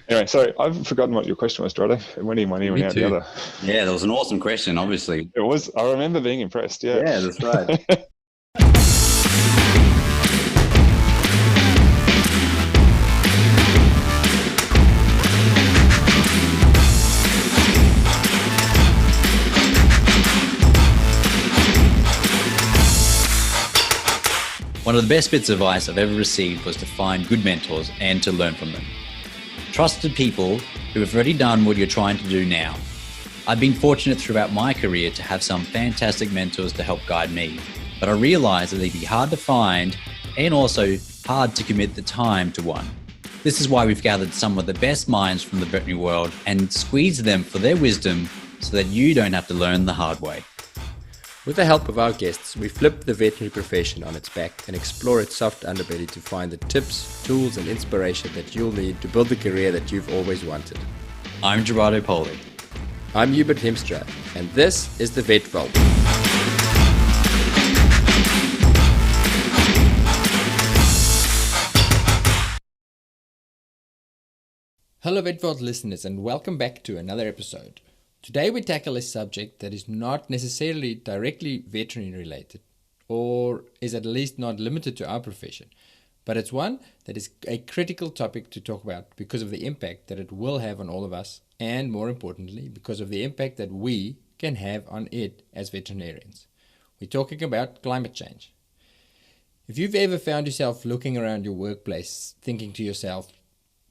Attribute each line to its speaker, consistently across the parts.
Speaker 1: Anyway, sorry, I've forgotten what your question was, Dorothy. It went in one ear and
Speaker 2: Me
Speaker 1: out the
Speaker 2: too.
Speaker 1: other.
Speaker 3: Yeah, that was an awesome question, obviously.
Speaker 1: It was. I remember being impressed. Yeah.
Speaker 3: Yeah, that's right. One of the best bits of advice I've ever received was to find good mentors and to learn from them. Trusted people who have already done what you're trying to do now. I've been fortunate throughout my career to have some fantastic mentors to help guide me, but I realized that they'd be hard to find and also hard to commit the time to one. This is why we've gathered some of the best minds from the veterinary world and squeezed them for their wisdom so that you don't have to learn the hard way.
Speaker 2: With the help of our guests, we flip the veterinary profession on its back and explore its soft underbelly to find the tips, tools, and inspiration that you'll need to build the career that you've always wanted.
Speaker 3: I'm Gerardo Poli.
Speaker 2: I'm Hubert Hemstra, and this is the Vet Vault. Hello Vet Vault listeners, and welcome back to another episode. Today we tackle a subject that is not necessarily directly veterinary related, or is at least not limited to our profession, but it's one that is a critical topic to talk about because of the impact that it will have on all of us, and more importantly, because of the impact that we can have on it as veterinarians. We're talking about climate change. If you've ever found yourself looking around your workplace thinking to yourself,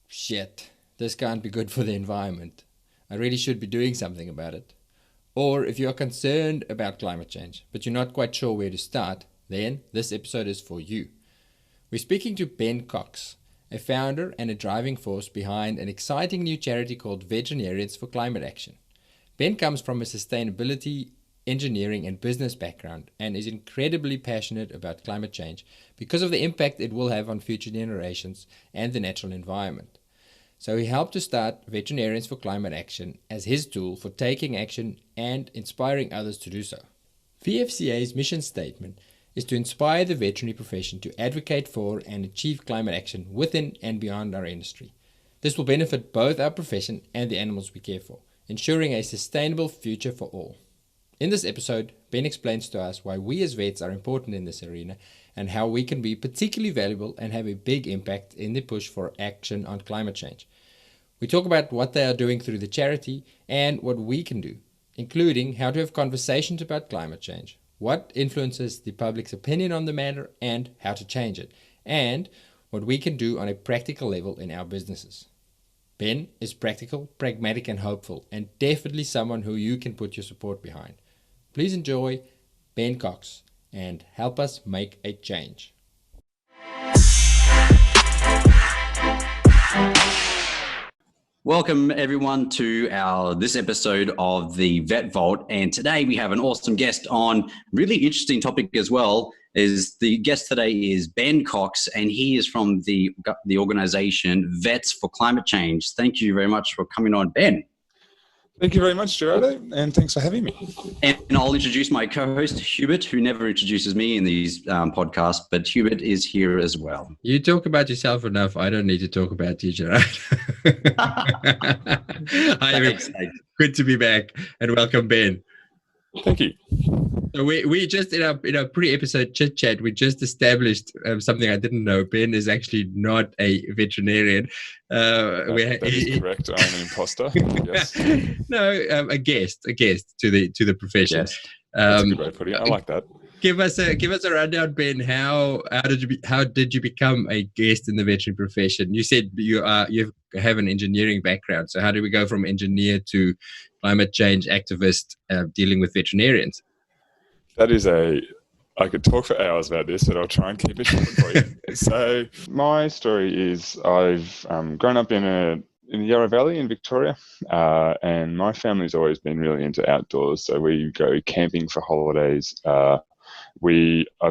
Speaker 2: shit, this can't be good for the environment, I really should be doing something about it. Or if you are concerned about climate change, but you're not quite sure where to start, then this episode is for you. We're speaking to Ben Cox, a founder and a driving force behind an exciting new charity called Veterinarians for Climate Action. Ben comes from a sustainability, engineering and business background and is incredibly passionate about climate change because of the impact it will have on future generations and the natural environment. So he helped to start Veterinarians for Climate Action as his tool for taking action and inspiring others to do so. VFCA's mission statement is to inspire the veterinary profession to advocate for and achieve climate action within and beyond our industry. This will benefit both our profession and the animals we care for, ensuring a sustainable future for all. In this episode, Ben explains to us why we as vets are important in this arena and how we can be particularly valuable and have a big impact in the push for action on climate change. We talk about what they are doing through the charity and what we can do, including how to have conversations about climate change, what influences the public's opinion on the matter and how to change it, and what we can do on a practical level in our businesses. Ben is practical, pragmatic and hopeful, and definitely someone who you can put your support behind. Please enjoy Ben Cox and help us make a change.
Speaker 3: Welcome everyone to this episode of the Vet Vault, and today we have an awesome guest on. Really interesting topic as well. The guest today is Ben Cox, and he is from the organization Vets for Climate Change. Thank you very much for coming on, Ben.
Speaker 1: Thank you very much, Gerardo, and thanks for having me.
Speaker 3: And I'll introduce my co-host, Hubert, who never introduces me in these podcasts, but Hubert is here as well.
Speaker 2: You talk about yourself enough. I don't need to talk about you, Gerard. Hi, good to be back, and welcome, Ben.
Speaker 1: Thank you.
Speaker 2: So we just in our pre-episode chit chat, we just established something I didn't know. Ben is actually not a veterinarian.
Speaker 1: That is correct. I'm an imposter. Yes.
Speaker 2: No, a guest to the profession.
Speaker 3: Yes.
Speaker 1: That's a good way of putting it. I like that.
Speaker 2: Give us a rundown, Ben. How did you become a guest in the veterinary profession? You said you have an engineering background. So how do we go from engineer to climate change activist dealing with veterinarians?
Speaker 1: I could talk for hours about this, but I'll try and keep it short for you. So my story is I've grown up in the Yarra Valley in Victoria, and my family's always been really into outdoors. So we go camping for holidays. I've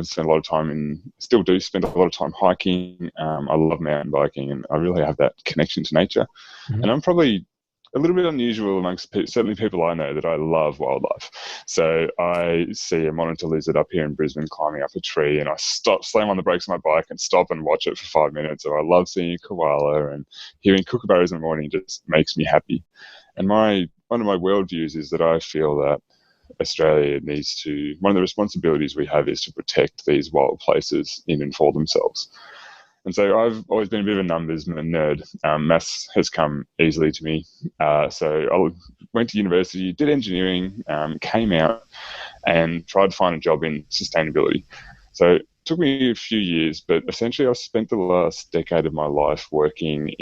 Speaker 1: spent a lot of time still do spend a lot of time hiking. I love mountain biking, and I really have that connection to nature. Mm-hmm. And I'm probably a little bit unusual amongst certainly people I know, that I love wildlife. So I see a monitor lizard up here in Brisbane climbing up a tree, and I slam on the brakes of my bike and stop and watch it for 5 minutes. Or I love seeing a koala, and hearing kookaburras in the morning just makes me happy. And one of my worldviews is that I feel that Australia needs to, one of the responsibilities we have is to protect these wild places in and for themselves. And so I've always been a bit of a numbers nerd. Maths has come easily to me. So I went to university, did engineering, came out and tried to find a job in sustainability. So it took me a few years, but essentially I've spent the last decade of my life working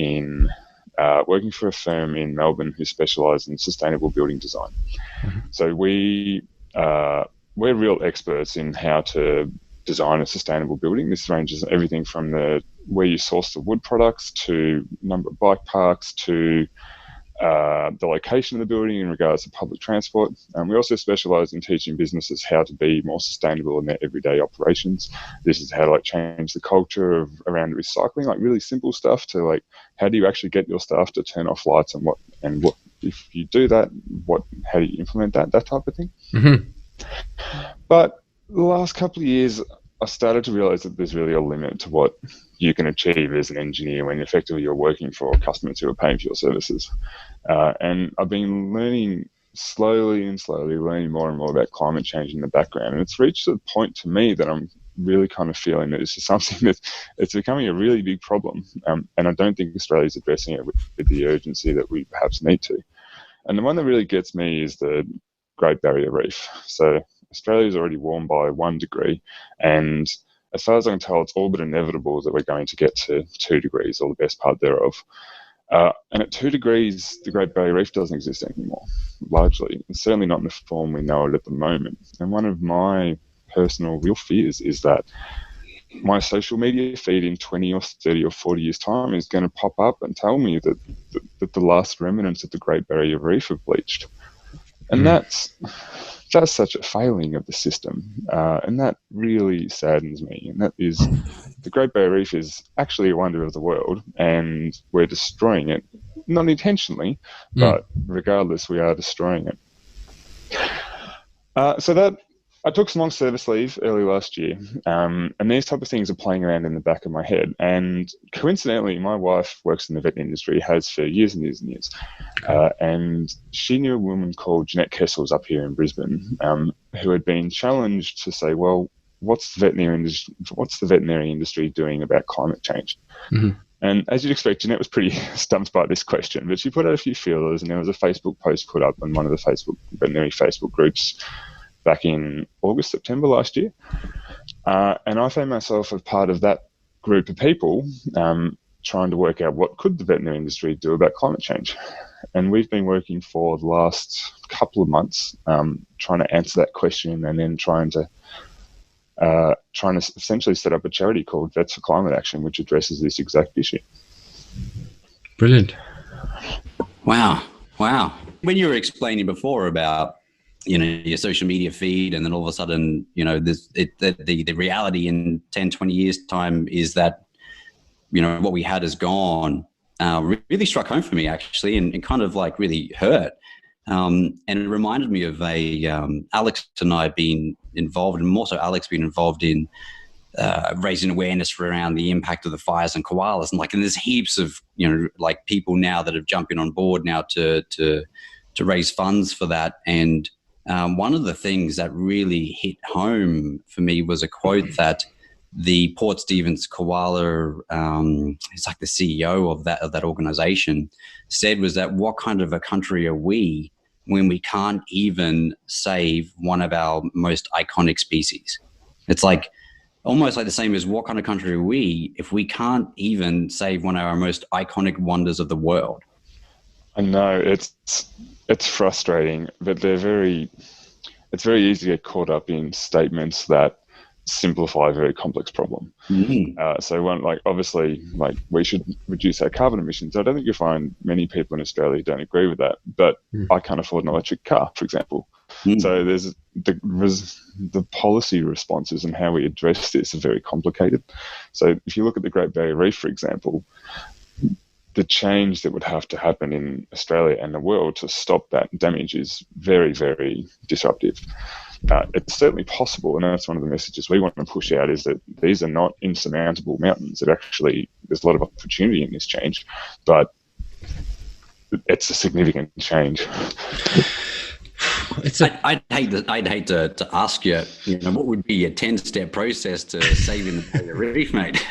Speaker 1: for a firm in Melbourne who specialise in sustainable building design. Mm-hmm. So we're real experts in how to design a sustainable building. This ranges everything from where you source the wood products to number of bike parks to the location of the building in regards to public transport. We also specialise in teaching businesses how to be more sustainable in their everyday operations. This is how to change the culture around recycling, really simple stuff, to how do you actually get your staff to turn off lights, and what if you do that, how do you implement that type of thing. Mm-hmm. But the last couple of years, I started to realise that there's really a limit to what you can achieve as an engineer when effectively you're working for customers who are paying for your services. And I've been slowly learning more and more about climate change in the background. And it's reached a point to me that I'm really kind of feeling that this is something that it's becoming a really big problem. And I don't think Australia's addressing it with the urgency that we perhaps need to. And the one that really gets me is the Great Barrier Reef. So Australia's already warmed by 1 degree, and as far as I can tell, it's all but inevitable that we're going to get to 2 degrees, or the best part thereof. And at 2 degrees, the Great Barrier Reef doesn't exist anymore, largely, and certainly not in the form we know it at the moment. And one of my personal real fears is that my social media feed in 20 or 30 or 40 years' time is going to pop up and tell me that the last remnants of the Great Barrier Reef have bleached. And that's such a failing of the system, and that really saddens me. And that is, the Great Barrier Reef is actually a wonder of the world, and we're destroying it, not intentionally, but regardless, we are destroying it. So I took some long service leave early last year, and these type of things are playing around in the back of my head. And coincidentally, my wife works in the vet industry, has for years and years and years. And she knew a woman called Jeanette Kessels up here in Brisbane, who had been challenged to say, well, what's the veterinary industry doing about climate change? Mm-hmm. And as you'd expect, Jeanette was pretty stumped by this question, but she put out a few feelers, and there was a Facebook post put up on one of the veterinary Facebook groups back in August, September last year. And I found myself as part of that group of people trying to work out what could the veterinary industry do about climate change. And we've been working for the last couple of months trying to answer that question, and then trying to essentially set up a charity called Vets for Climate Action, which addresses this exact issue.
Speaker 2: Brilliant.
Speaker 3: Wow. When you were explaining before about your social media feed, and then all of a sudden, the reality in 10, 20 years time is that, what we had is gone, really struck home for me, actually, and kind of really hurt. And it reminded me of Alex and I being involved, and more so Alex being involved in raising awareness around the impact of the fires and koalas. And there's heaps of, people now that have jumping on board now to raise funds for that. And one of the things that really hit home for me was a quote that the Port Stephens koala, it's the CEO of that organization, said, was that what kind of a country are we when we can't even save one of our most iconic species? It's almost the same as what kind of country are we if we can't even save one of our most iconic wonders of the world?
Speaker 1: I know it's frustrating, but it's very easy to get caught up in statements that simplify a very complex problem. Mm-hmm. So one, obviously, we should reduce our carbon emissions. I don't think you'll find many people in Australia don't agree with that, but I can't afford an electric car, for example. So there's the policy responses and how we address this are very complicated. So if you look at the Great Barrier Reef, for example, the change that would have to happen in Australia and the world to stop that damage is very, very disruptive. It's certainly possible, and that's one of the messages we want to push out, is that these are not insurmountable mountains. It actually, there's a lot of opportunity in this change, but it's a significant change.
Speaker 3: I'd hate to ask you, what would be a 10-step process to saving the barrier reef, mate?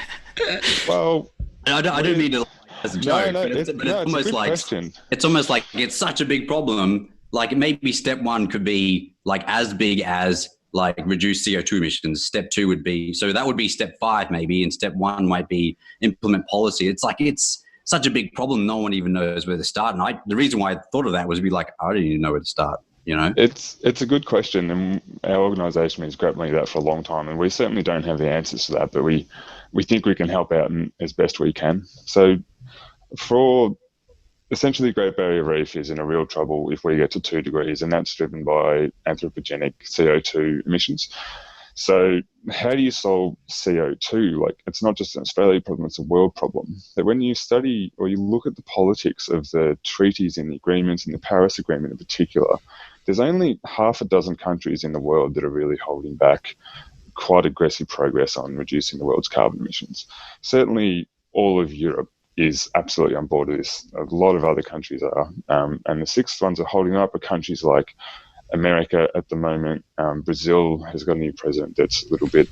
Speaker 1: Well,
Speaker 3: I don't mean to as a joke, but it's almost like
Speaker 1: question.
Speaker 3: It's almost like it's such a big problem. Like maybe step one could be like as big as like reduce CO2 emissions. Step two would be, so that would be step 5 maybe, and step 1 might be implement policy. It's like it's such a big problem, no one even knows where to start. And the reason why I thought of that was to be like, I didn't even know where to start.
Speaker 1: It's a good question, and our organisation has been grappling with that for a long time, and we certainly don't have the answers to that, but we think we can help out as best we can. So for essentially, the Great Barrier Reef is in a real trouble if we get to 2 degrees, and that's driven by anthropogenic CO2 emissions. So how do you solve CO2? Like, it's not just an Australia problem, it's a world problem. That when you study or you look at the politics of the treaties and the agreements, and the Paris Agreement in particular, there's only half a dozen countries in the world that are really holding back quite aggressive progress on reducing the world's carbon emissions. Certainly all of Europe is absolutely on board with this. A lot of other countries are. And the 6 ones are holding up are countries like America at the moment. Brazil has got a new president that's a little bit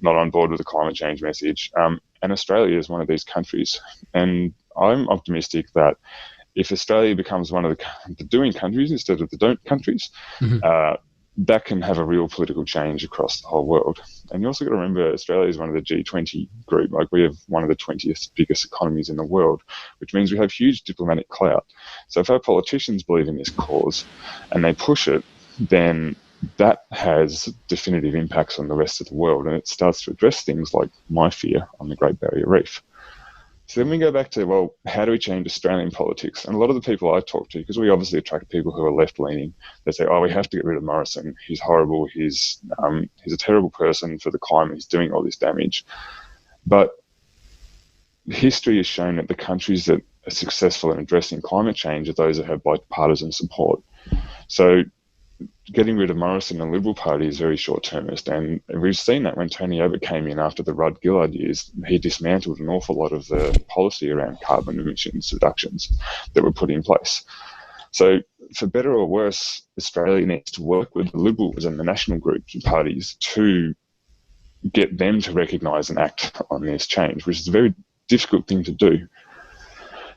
Speaker 1: not on board with the climate change message. And Australia is one of these countries. And I'm optimistic that if Australia becomes one of the doing countries instead of the don't countries, that can have a real political change across the whole world. And you also got to remember, Australia is one of the G20 group. Like, we have one of the 20th biggest economies in the world, which means we have huge diplomatic clout. So if our politicians believe in this cause and they push it, then that has definitive impacts on the rest of the world, and it starts to address things like my fear on the Great Barrier Reef. So then we go back to, well, how do we change Australian politics? And a lot of the people I talk to, because we obviously attract people who are left-leaning, they say, oh, we have to get rid of Morrison. He's horrible. He's a terrible person for the climate. He's doing all this damage. But history has shown that the countries that are successful in addressing climate change are those that have bipartisan support. So getting rid of Morrison and the Liberal Party is very short-termist, and we've seen that when Tony Abbott came in after the Rudd-Gillard years, he dismantled an awful lot of the policy around carbon emissions reductions that were put in place. So for better or worse, Australia needs to work with the Liberals and the national groups and parties to get them to recognise and act on this change, which is a very difficult thing to do.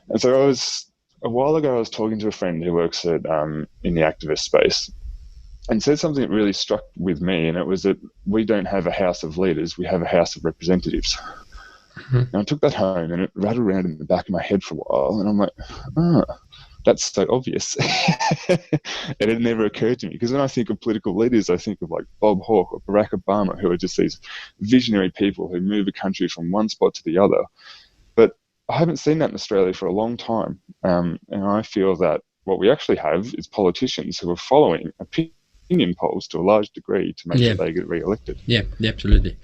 Speaker 1: And so a while ago, I was talking to a friend who works in the activist space, and said something that really struck with me, and it was that we don't have a House of Leaders, we have a House of Representatives. Mm-hmm. And I took that home, and it rattled around in the back of my head for a while, and I'm like, that's so obvious. And it never occurred to me, because when I think of political leaders, I think of like Bob Hawke or Barack Obama, who are just these visionary people who move a country from one spot to the other. But I haven't seen that in Australia for a long time. And I feel that what we actually have is politicians who are following opinion polls to a large degree to make sure they get re-elected.
Speaker 2: Yeah, absolutely.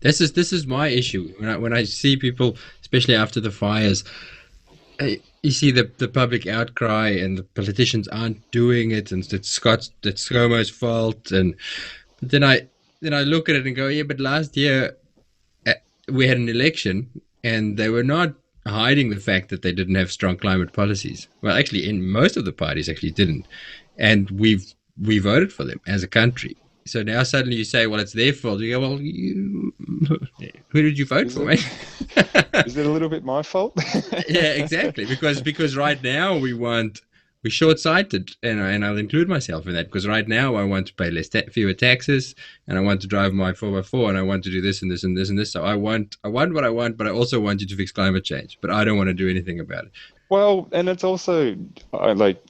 Speaker 2: This is my issue. When I see people, especially after the fires, you see the public outcry and the politicians aren't doing it, and it's ScoMo's fault. But then I look at it and go, yeah, but last year we had an election and they were not hiding the fact that they didn't have strong climate policies. Well, actually, in most of the parties actually didn't, and we voted for them as a country. So now suddenly you say, well, it's their fault. You go, well, who did you vote for, mate?
Speaker 1: Is it a little bit my fault?
Speaker 2: Yeah, exactly. Because right now we're short-sighted, and I'll include myself in that, because right now I want to pay fewer taxes, and I want to drive my 4x4, and I want to do this and this and this and this. So I want what I want, but I also want you to fix climate change, but I don't want to do anything about it.
Speaker 1: Well, and it's also,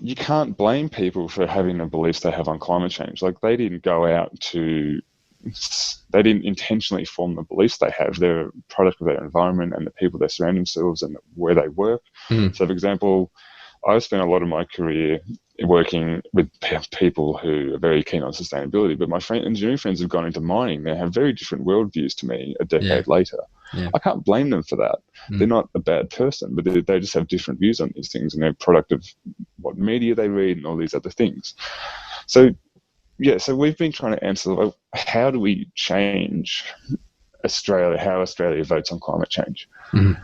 Speaker 1: you can't blame people for having the beliefs they have on climate change. Like, they didn't intentionally form the beliefs they have. They're a product of their environment and the people they surround themselves and where they work. Mm. So, for example, I've spent a lot of my career working with people who are very keen on sustainability, but my engineering friends have gone into mining. They have very different worldviews to me a decade later.
Speaker 2: Yeah.
Speaker 1: I can't blame them for that. They're not a bad person, but they just have different views on these things, and they're a product of what media they read and all these other things. So we've been trying to answer, like, how do we change Australia, how Australia votes on climate change? And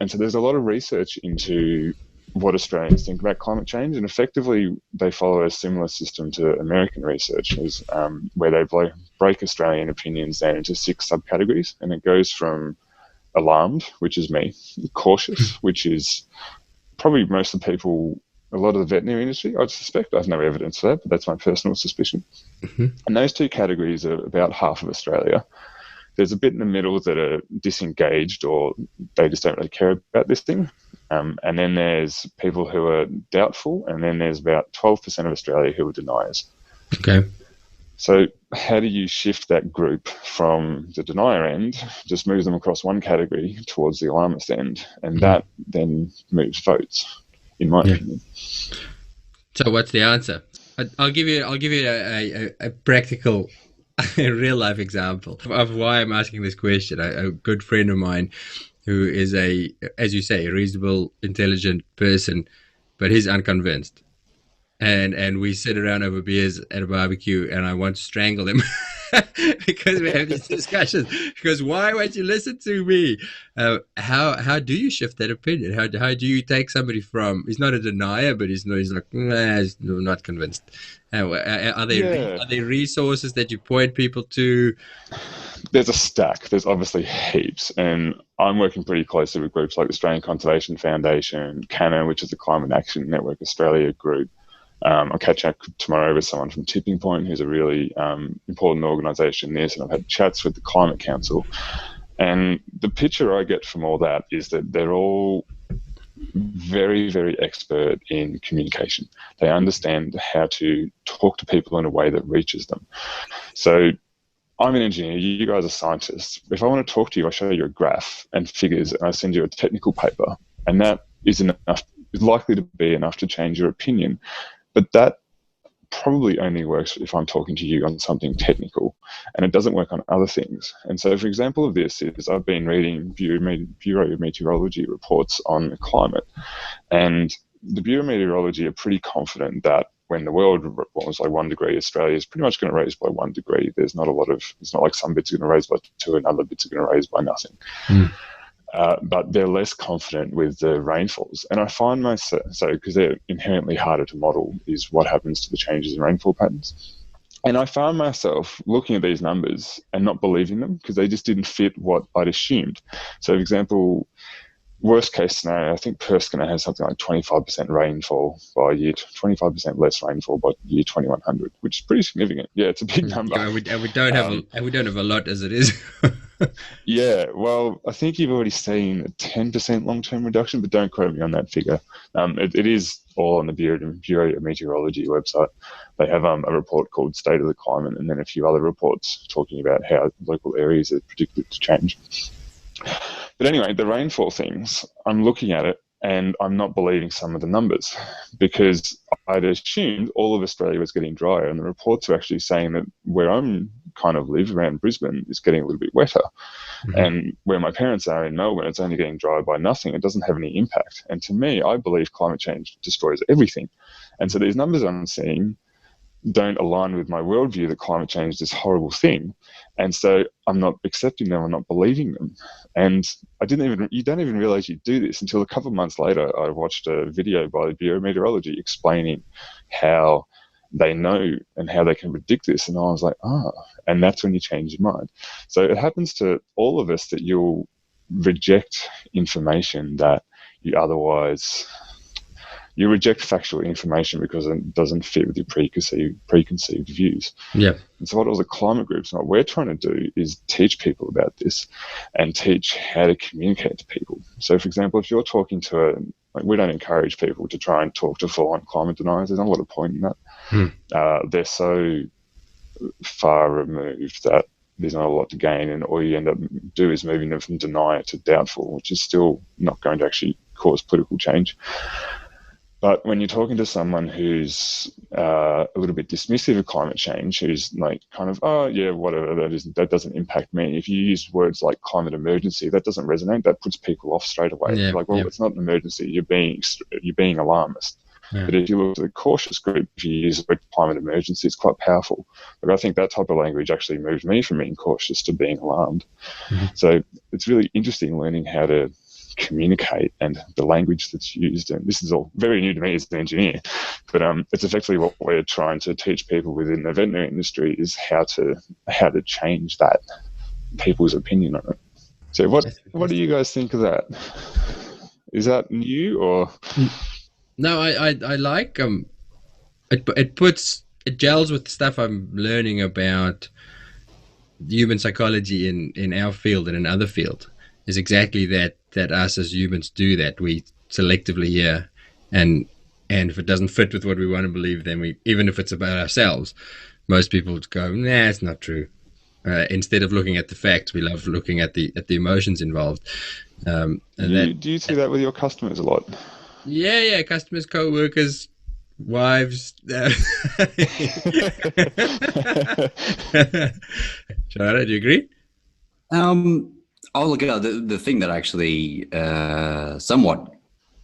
Speaker 1: so there's a lot of research into what Australians think about climate change, and effectively they follow a similar system to American researchers, where they break Australian opinions down into 6 subcategories, and it goes from alarmed, which is me, cautious, which is probably most of the people, a lot of the veterinary industry, I'd suspect. I have no evidence for that, but that's my personal suspicion. And those 2 categories are about half of Australia. There's a bit in the middle that are disengaged, or they just don't really care about this thing. And then there's people who are doubtful, and then there's about 12% of Australia who are deniers.
Speaker 2: Okay.
Speaker 1: So how do you shift that group from the denier end, just move them across one category towards the alarmist end, and that then moves votes, in my opinion.
Speaker 2: So what's the answer? I'll give you a practical, a real life example of why I'm asking this question. A good friend of mine who is as you say, a reasonable, intelligent person, but he's unconvinced. And we sit around over beers at a barbecue, and I want to strangle him because we have these discussions. Because why won't you listen to me? How do you shift that opinion? How do you take somebody from, he's not a denier, but he's like, he's not convinced. Are there resources that you point people to?
Speaker 1: There's a stack. There's obviously heaps, and I'm working pretty closely with groups like the Australian Conservation Foundation, CANA, which is the Climate Action Network Australia group. I'll catch up tomorrow with someone from Tipping Point, who's a really important organisation in this, and I've had chats with the Climate Council. And the picture I get from all that is that they're all very, very expert in communication. They understand how to talk to people in a way that reaches them. So I'm an engineer, you guys are scientists. If I want to talk to you, I show you a graph and figures, and I send you a technical paper, and that is likely to be enough to change your opinion. But that probably only works if I'm talking to you on something technical, and it doesn't work on other things. And so, for example of this is I've been reading Bureau of Meteorology reports on climate, and the Bureau of Meteorology are pretty confident that when the world was like 1 degree, Australia is pretty much going to raise by 1 degree. There's not it's not like some bits are going to raise by 2 and other bits are going to raise by nothing. But they're less confident with the rainfalls. And I find myself, because they're inherently harder to model, is what happens to the changes in rainfall patterns. And I found myself looking at these numbers and not believing them because they just didn't fit what I'd assumed. So, for example, worst case scenario, I think Perth's going to have something like 25% rainfall by year, 25% less rainfall by year 2100, which is pretty significant. Yeah, it's a big number.
Speaker 2: And we don't have a lot as it is.
Speaker 1: Yeah, well, I think you've already seen a 10% long-term reduction, but don't quote me on that figure. It is all on the Bureau of Meteorology website. They have a report called State of the Climate, and then a few other reports talking about how local areas are predicted to change. But anyway, the rainfall things, I'm looking at it and I'm not believing some of the numbers because I'd assumed all of Australia was getting drier, and the reports are actually saying that where I'm kind of live around Brisbane is getting a little bit wetter. And where my parents are in Melbourne, it's only getting drier by nothing. It doesn't have any impact. And to me, I believe climate change destroys everything. And so these numbers I'm seeing don't align with my worldview that climate change is this horrible thing. And so I'm not accepting them, I'm not believing them. And you don't even realize you do this until a couple of months later, I watched a video by the Bureau of Meteorology explaining how they know and how they can predict this. And I was like, and that's when you change your mind. So it happens to all of us that you'll reject information that you reject factual information because it doesn't fit with your preconceived views. Yeah. And so what all the climate groups and what we're trying to do is teach people about this and teach how to communicate to people. So, for example, if you're talking to we don't encourage people to try and talk to full-on climate deniers. There's not a lot of point in that. They're so far removed that there's not a lot to gain, and all you end up do is moving them from denier to doubtful, which is still not going to actually cause political change. But when you're talking to someone who's a little bit dismissive of climate change, who's like kind of, oh yeah, whatever, that doesn't impact me. If you use words like climate emergency, that doesn't resonate. That puts people off straight away.
Speaker 2: Yeah,
Speaker 1: like, well, it's not an emergency. You're being alarmist.
Speaker 2: Yeah.
Speaker 1: But if you look at the cautious group, if you use the word climate emergency, it's quite powerful. But I think that type of language actually moved me from being cautious to being alarmed.
Speaker 2: Mm-hmm.
Speaker 1: So it's really interesting learning how to communicate and the language that's used. And this is all very new to me as an engineer, but it's effectively what we're trying to teach people within the veterinary industry is how to change that people's opinion on it. So what do you guys think of that? Is that new or?
Speaker 2: No, I like it gels with the stuff I'm learning about human psychology in our field and in other fields. Is exactly that us as humans do that. We selectively hear, and if it doesn't fit with what we want to believe, then we, even if it's about ourselves, most people go, nah, it's not true. Instead of looking at the facts, we love looking at the emotions involved.
Speaker 1: Do you see that with your customers a lot?
Speaker 2: Yeah, customers, co-workers, wives. Shara, do you agree?
Speaker 3: I'll look at the thing that actually somewhat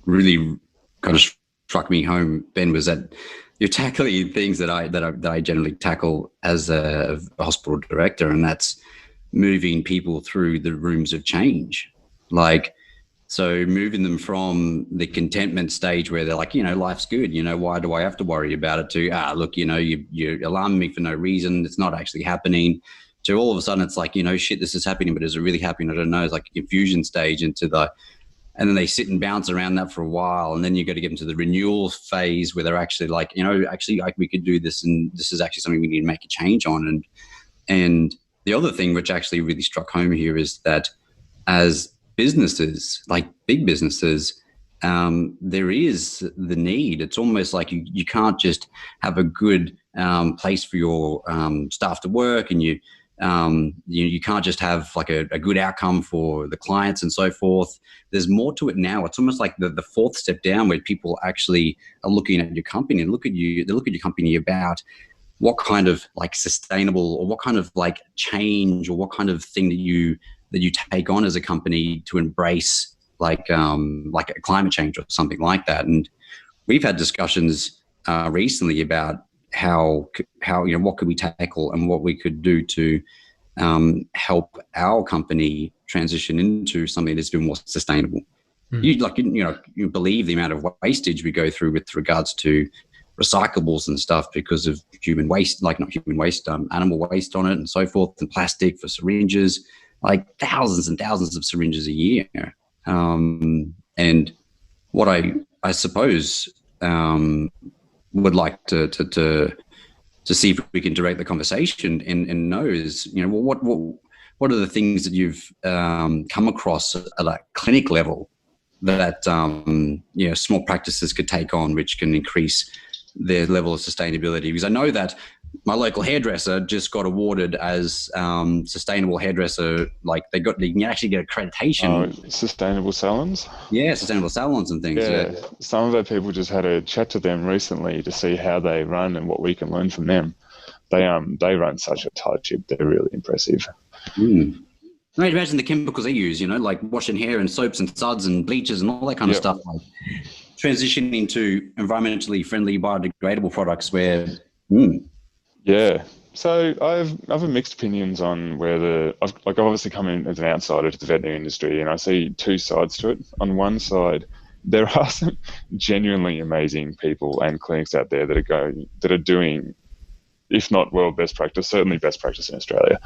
Speaker 3: really kind of struck me home, Ben, was that you're tackling things that I generally tackle as a hospital director, and that's moving people through the rooms of change. Like, so moving them from the contentment stage where they're like, life's good, why do I have to worry about it, to, look, you're alarming me for no reason, it's not actually happening, to all of a sudden it's like, shit, this is happening, but is it really happening? I don't know. It's like a confusion stage and then they sit and bounce around that for a while. And then you got to get them to the renewal phase where they're actually like, actually like we could do this, and this is actually something we need to make a change on. And the other thing which actually really struck home here is that as businesses, like big businesses, there is the need. It's almost like you can't just have a good place for your staff to work, and you can't just have like a good outcome for the clients and so forth. There's more to it now. It's almost like the fourth step down, where people actually are looking at your company and they look at your company about what kind of like sustainable, or what kind of like change, or what kind of thing that you take on as a company to embrace, like a climate change or something like that. And we've had discussions recently about how what could we tackle and what we could do to help our company transition into something that's been more sustainable. You believe the amount of wastage we go through with regards to recyclables and stuff because of human waste, like not human waste, animal waste on it and so forth, and plastic for syringes, like thousands and thousands of syringes a year. And what I suppose would like to see if we can direct the conversation and know is, what are the things that you've come across at a clinic level that small practices could take on, which can increase their level of sustainability? Because I know that my local hairdresser just got awarded as sustainable hairdresser. Like they can actually get accreditation.
Speaker 1: Sustainable salons.
Speaker 3: Yeah, sustainable salons and things. Yeah.
Speaker 1: Some of our people just had a chat to them recently to see how they run and what we can learn from them. They run such a tight ship. They're really impressive.
Speaker 3: Mm. I mean, imagine the chemicals they use. Like washing hair and soaps and suds and bleaches and all that kind of stuff. Like transitioning to environmentally friendly, biodegradable products where.
Speaker 1: Yeah. So I've mixed opinions on whether I've obviously come in as an outsider to the veterinary industry, and I see two sides to it. On one side, there are some genuinely amazing people and clinics out there that are doing, if not world best practice, certainly best practice in Australia.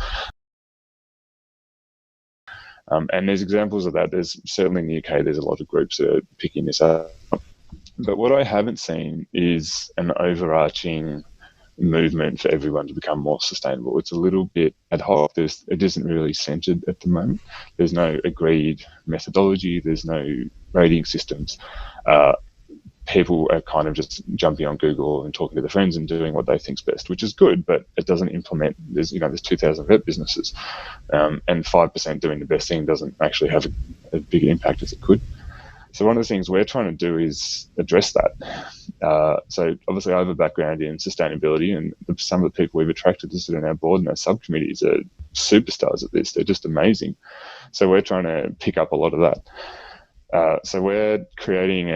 Speaker 1: And there's examples of that. There's certainly in the UK, there's a lot of groups that are picking this up. But what I haven't seen is an overarching movement for everyone to become more sustainable. It's a little bit ad hoc. It isn't really centered at the moment. There's no agreed methodology. There's no rating systems. People are kind of just jumping on Google and talking to their friends and doing what they think's best, which is good, but it doesn't implement. There's 2,000 vet businesses, and 5% doing the best thing doesn't actually have a big impact as it could. So one of the things we're trying to do is address that. So obviously I have a background in sustainability, and some of the people we've attracted to sit on our board and our subcommittees are superstars at this. They're just amazing. So we're trying to pick up a lot of that. So we're creating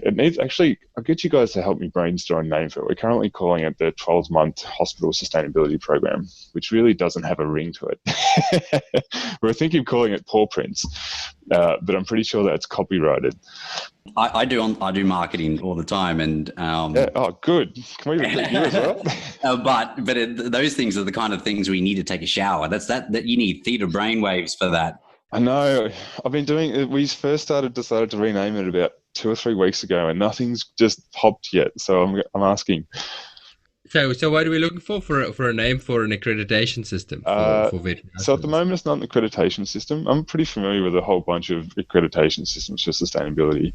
Speaker 1: it needs, actually, I'll get you guys to help me brainstorm a name for it. We're currently calling it the 12-month hospital sustainability program, which really doesn't have a ring to it. We're thinking of calling it paw prints, but I'm pretty sure that's copyrighted.
Speaker 3: I do marketing all the time, and
Speaker 1: yeah. Oh, good. Can we recruit you as well?
Speaker 3: Those things are the kind of things where you need to take a shower. That you need theta brainwaves for that.
Speaker 1: I know. I've been doing it. We first decided to rename it about 2 or 3 weeks ago, and nothing's just popped yet. So I'm asking.
Speaker 2: So what are we looking for a name for an accreditation system for veterinary?
Speaker 1: So at the moment, it's not an accreditation system. I'm pretty familiar with a whole bunch of accreditation systems for sustainability.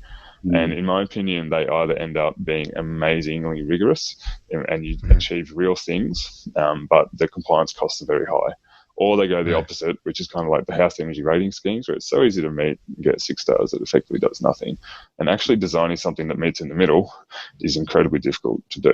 Speaker 1: And in my opinion, they either end up being amazingly rigorous and you achieve real things, but the compliance costs are very high. Or they go the opposite, which is kind of like the house energy rating schemes, where it's so easy to meet and get 6 stars that effectively does nothing. And actually designing something that meets in the middle is incredibly difficult to do.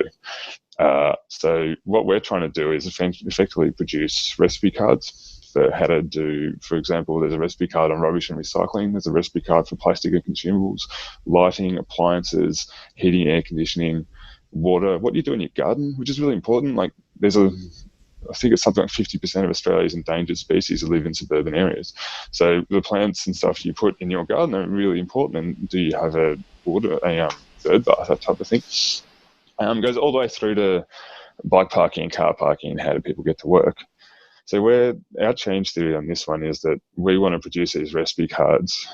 Speaker 1: So what we're trying to do is effectively produce recipe cards for how to do, for example, there's a recipe card on rubbish and recycling. There's a recipe card for plastic and consumables, lighting, appliances, heating, air conditioning, water, what you do in your garden, which is really important. Like I think it's something like 50% of Australia's endangered species live in suburban areas. So the plants and stuff you put in your garden are really important. And do you have a bird bath, that type of thing? Goes all the way through to bike parking and car parking and how do people get to work. So our change theory on this one is that we want to produce these recipe cards,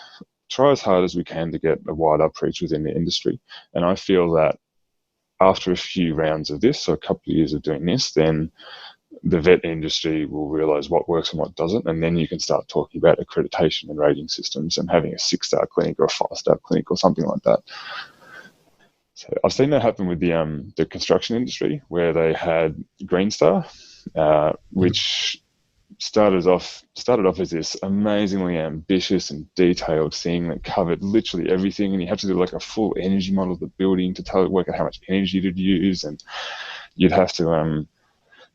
Speaker 1: try as hard as we can to get a wide outreach within the industry. And I feel that after a few rounds of this, so a couple of years of doing this, then the vet industry will realise what works and what doesn't, and then you can start talking about accreditation and rating systems and having a 6-star clinic or a 5-star clinic or something like that. So I've seen that happen with the construction industry, where they had Green Star, which started off as this amazingly ambitious and detailed thing that covered literally everything, and you had to do like a full energy model of the building to work out how much energy you'd use, and you'd have to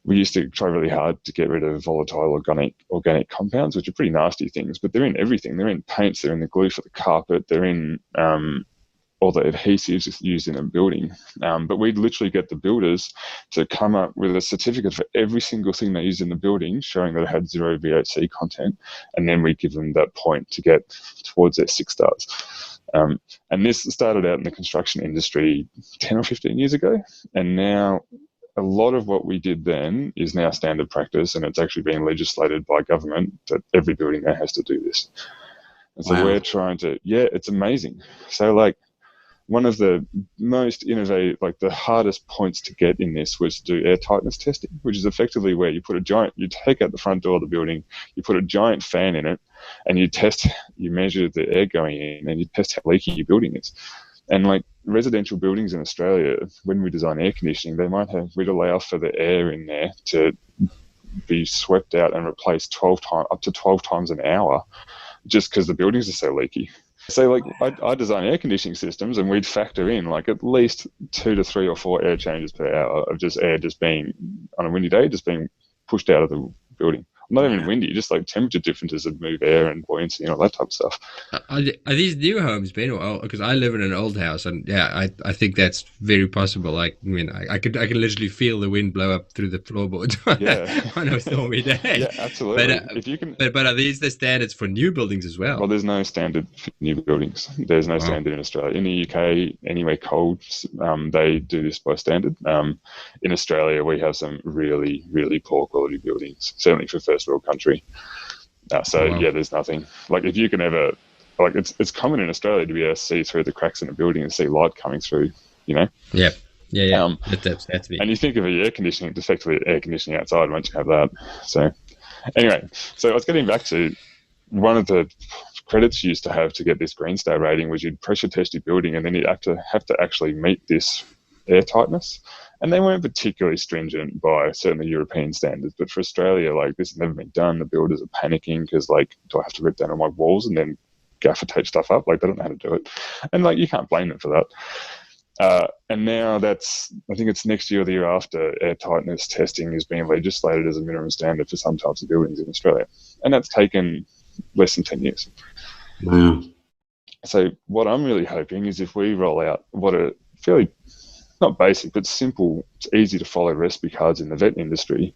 Speaker 1: we used to try really hard to get rid of volatile organic compounds, which are pretty nasty things, but they're in everything. They're in paints, they're in the glue for the carpet, they're in all the adhesives used in a building. But we'd literally get the builders to come up with a certificate for every single thing they used in the building, showing that it had 0 VOC content, and then we'd give them that point to get towards their 6 stars. And this started out in the construction industry 10 or 15 years ago, and now a lot of what we did then is now standard practice, and it's actually being legislated by government that every building now has to do this. And so we're trying to, it's amazing. So like one of the most innovative, like the hardest points to get in this was to do air tightness testing, which is effectively where you take out the front door of the building, you put a giant fan in it, and you measure the air going in, and you test how leaky your building is. And like residential buildings in Australia, when we design air conditioning, we'd allow for the air in there to be swept out and replaced up to 12 times an hour, just because the buildings are so leaky. So like I design air conditioning systems, and we'd factor in like at least 2 to 3 or 4 air changes per hour of just air just being, on a windy day, just being pushed out of the building. Not even windy, just like temperature differences that move air and buoyancy and all that type of stuff.
Speaker 2: Are these new homes, Ben? Because I live in an old house, and I think that's very possible. Like, I mean, I can literally feel the wind blow up through the floorboards on a stormy day.
Speaker 1: Yeah, absolutely.
Speaker 2: But are these the standards for new buildings as well?
Speaker 1: Well, there's no standard for new buildings. There's no standard in Australia. In the UK, anywhere cold, they do this by standard. In Australia, we have some really, really poor quality buildings, certainly for first world country. There's nothing. Like if you can ever, like it's common in Australia to be able to see through the cracks in a building and see light coming through, you know?
Speaker 2: Yeah. That's me.
Speaker 1: And you think of the air conditioning, it's effectively air conditioning outside once you have that. So anyway, I was getting back to one of the credits you used to have to get this Green Star rating was you'd pressure test your building, and then you'd have to actually meet this air tightness. And they weren't particularly stringent by certainly European standards, but for Australia, like this has never been done. The builders are panicking because like, do I have to rip down all my walls and then gaffer tape stuff up. Like, they don't know how to do it. And like, you can't blame them for that. And now I think it's next year or the year after, air tightness testing is being legislated as a minimum standard for some types of buildings in Australia. And that's taken less than 10 years.
Speaker 3: Wow.
Speaker 1: So what I'm really hoping is if we roll out what are fairly, not basic, but simple, it's easy to follow recipe cards in the vet industry,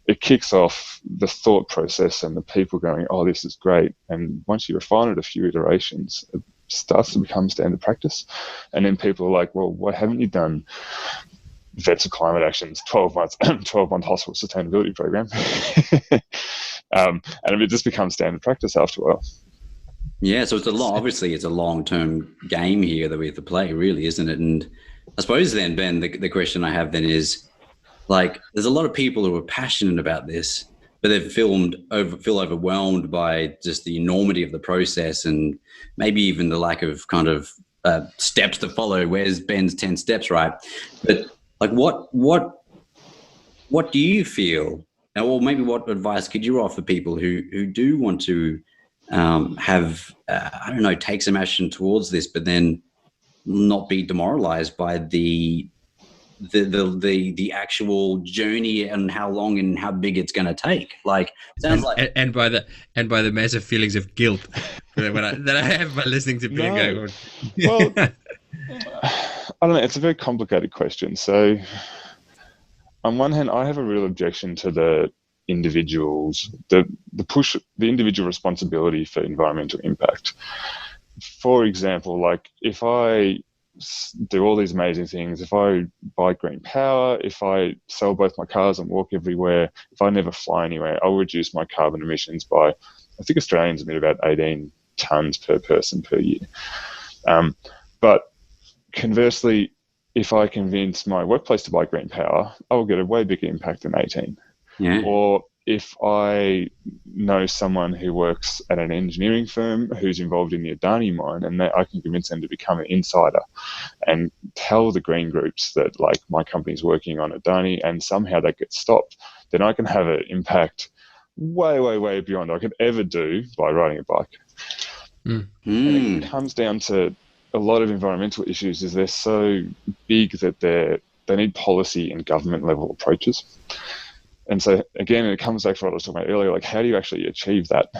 Speaker 1: it kicks off the thought process and the people going, oh, this is great. And once you refine it a few iterations, it starts to become standard practice. And then people are like, well, why haven't you done Vets of Climate Action's 12-month hospital sustainability program? And it just becomes standard practice after a while.
Speaker 3: Yeah, so obviously it's a long-term game here that we have to play, really, isn't it? And I suppose then, Ben, the question I have then is, like, there's a lot of people who are passionate about this, but they've feel overwhelmed by just the enormity of the process and maybe even the lack of kind of steps to follow. Where's Ben's 10 steps, right? But like, what do you feel, or maybe what advice could you offer people who do want to have, I don't know, take some action towards this, but then not be demoralized by the actual journey and how long and how big it's going to take? Like, sounds like,
Speaker 2: and by the massive feelings of guilt that I have by listening to people going on.
Speaker 1: Well, I don't know. It's a very complicated question. So, on one hand, I have a real objection to the individuals, the individual responsibility for environmental impact. For example, like, if I do all these amazing things, if I buy green power, if I sell both my cars and walk everywhere, if I never fly anywhere, I'll reduce my carbon emissions by, I think Australians emit about 18 tonnes per person per year. But conversely, if I convince my workplace to buy green power, I will get a way bigger impact than 18.
Speaker 3: Yeah.
Speaker 1: Or if I know someone who works at an engineering firm who's involved in the Adani mine, and I can convince them to become an insider and tell the green groups that, like, my company's working on Adani, and somehow that gets stopped, then I can have an impact way, way, way beyond I could ever do by riding a bike. And it comes down to a lot of environmental issues is they're so big that they need policy and government level approaches. And so, again, it comes back to what I was talking about earlier, like, how do you actually achieve that?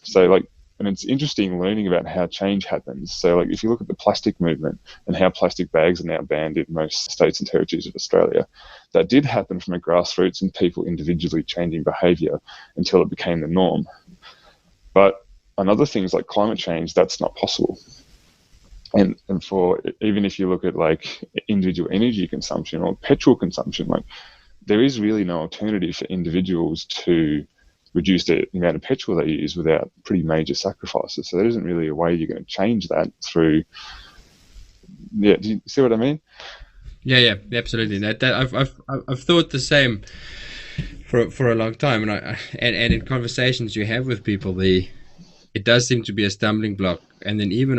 Speaker 1: So, like, and it's interesting learning about how change happens. So, like, if you look at the plastic movement and how plastic bags are now banned in most states and territories of Australia, that did happen from a grassroots and people individually changing behaviour until it became the norm. But on other things like climate change, that's not possible. And for, even if you look at, like, individual energy consumption or petrol consumption, like, there is really no alternative for individuals to reduce the amount of petrol they use without pretty major sacrifices. So there isn't really a way you're going to change that through. Yeah, do you see what I mean?
Speaker 2: Yeah, absolutely. That I've thought the same for a long time, and in conversations you have with people, it does seem to be a stumbling block. And then even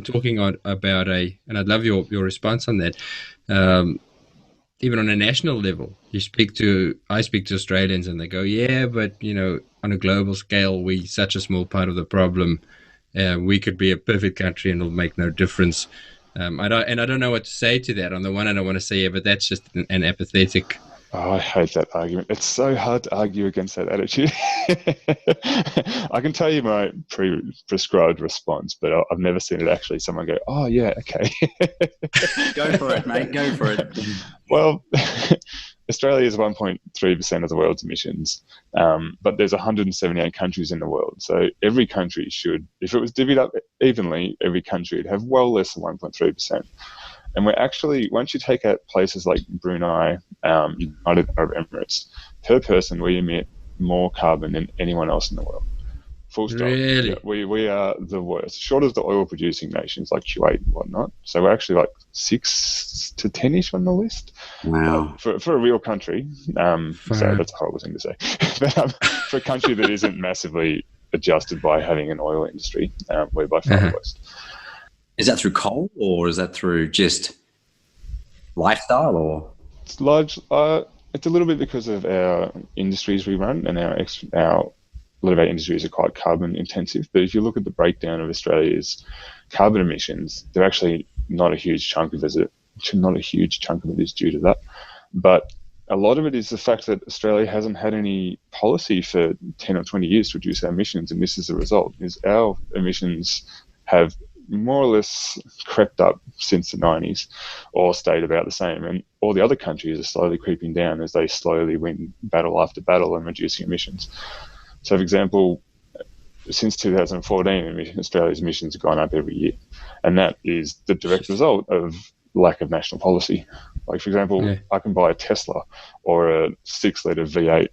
Speaker 2: talking about and I'd love your response on that. Even on a national level, I speak to Australians and they go, yeah, but, you know, on a global scale, we such a small part of the problem. We could be a perfect country and it'll make no difference. I don't know what to say to that. On the one hand, I want to say, yeah, but that's just an apathetic.
Speaker 1: Oh, I hate that argument. It's so hard to argue against that attitude. I can tell you my prescribed response, but I've never seen it actually someone go, oh, yeah, okay.
Speaker 3: Go for it, mate. Go for it.
Speaker 1: Well, Australia is 1.3% of the world's emissions, but there's 178 countries in the world. So every country should, if it was divvied up evenly, every country would have well less than 1.3%. And we're actually, once you take out places like Brunei, United Arab Emirates, per person we emit more carbon than anyone else in the world. Full stop.
Speaker 2: Really?
Speaker 1: Yeah, we are the worst, short of the oil-producing nations like Kuwait and whatnot. So we're actually like 6 to 10-ish on the list.
Speaker 3: Wow.
Speaker 1: For a real country, so that's a horrible thing to say. But for a country that isn't massively adjusted by having an oil industry, we're by far the worst.
Speaker 3: Is that through coal, or is that through just lifestyle, or?
Speaker 1: It's large. It's a little bit because of our industries we run and our lot of our industries are quite carbon intensive. But if you look at the breakdown of Australia's carbon emissions, they're actually not a huge chunk of it. Not a huge chunk of it is due to that, but a lot of it is the fact that Australia hasn't had any policy for 10 or 20 years to reduce our emissions, and this is the result. Is our emissions have more or less crept up since the 90s, or stayed about the same, and all the other countries are slowly creeping down as they slowly win battle after battle and reducing emissions. So, for example, since 2014, Australia's emissions have gone up every year, and that is the direct result of lack of national policy. Like, for example, I can buy a Tesla or a 6-litre V8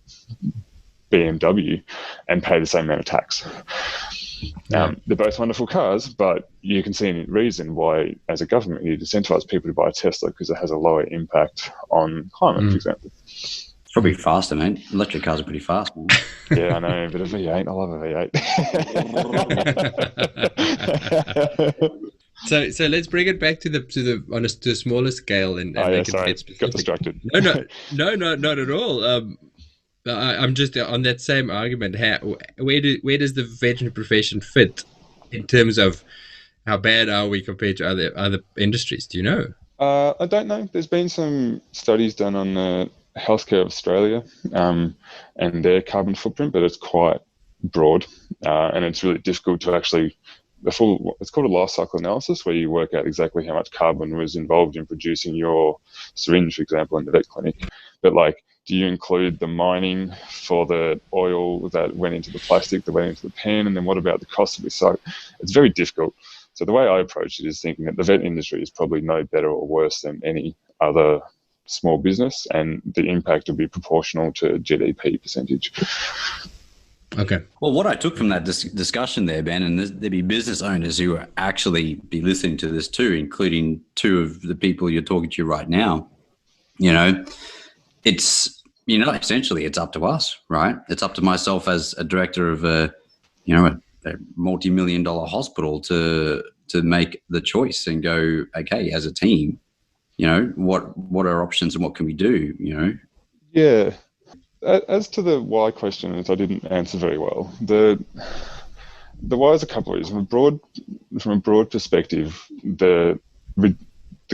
Speaker 1: BMW and pay the same amount of tax. They're both wonderful cars, but you can see any reason why, as a government, you incentivize people to buy a Tesla because it has a lower impact on climate, for example.
Speaker 3: It's probably faster, man. Electric cars are pretty fast, man.
Speaker 1: Yeah, I know, but a V8, I love a V8.
Speaker 2: So let's bring it back to a smaller scale and make it specific.
Speaker 1: Got distracted.
Speaker 2: No, not at all. I'm just on that same argument. Where does the veterinary profession fit in terms of how bad are we compared to other industries? Do you know?
Speaker 1: I don't know. There's been some studies done on Healthcare Australia and their carbon footprint, but it's quite broad, and it's really difficult to actually. It's called a life cycle analysis, where you work out exactly how much carbon was involved in producing your syringe, for example, in the vet clinic. But like, do you include the mining for the oil that went into the plastic, that went into the pen, and then what about the cost of recycling? It's very difficult. So the way I approach it is thinking that the vet industry is probably no better or worse than any other small business, and the impact will be proportional to GDP percentage.
Speaker 2: Okay.
Speaker 3: Well, what I took from that discussion there, Ben, and there'd be business owners who are actually be listening to this too, including two of the people you're talking to right now, it's, essentially it's up to us, right? It's up to myself as a director of a multi-million-dollar hospital to make the choice and go, okay, as a team, what are options and what can we do,
Speaker 1: Yeah. As to the why question, which I didn't answer very well, the why is a couple of reasons. From a broad perspective, the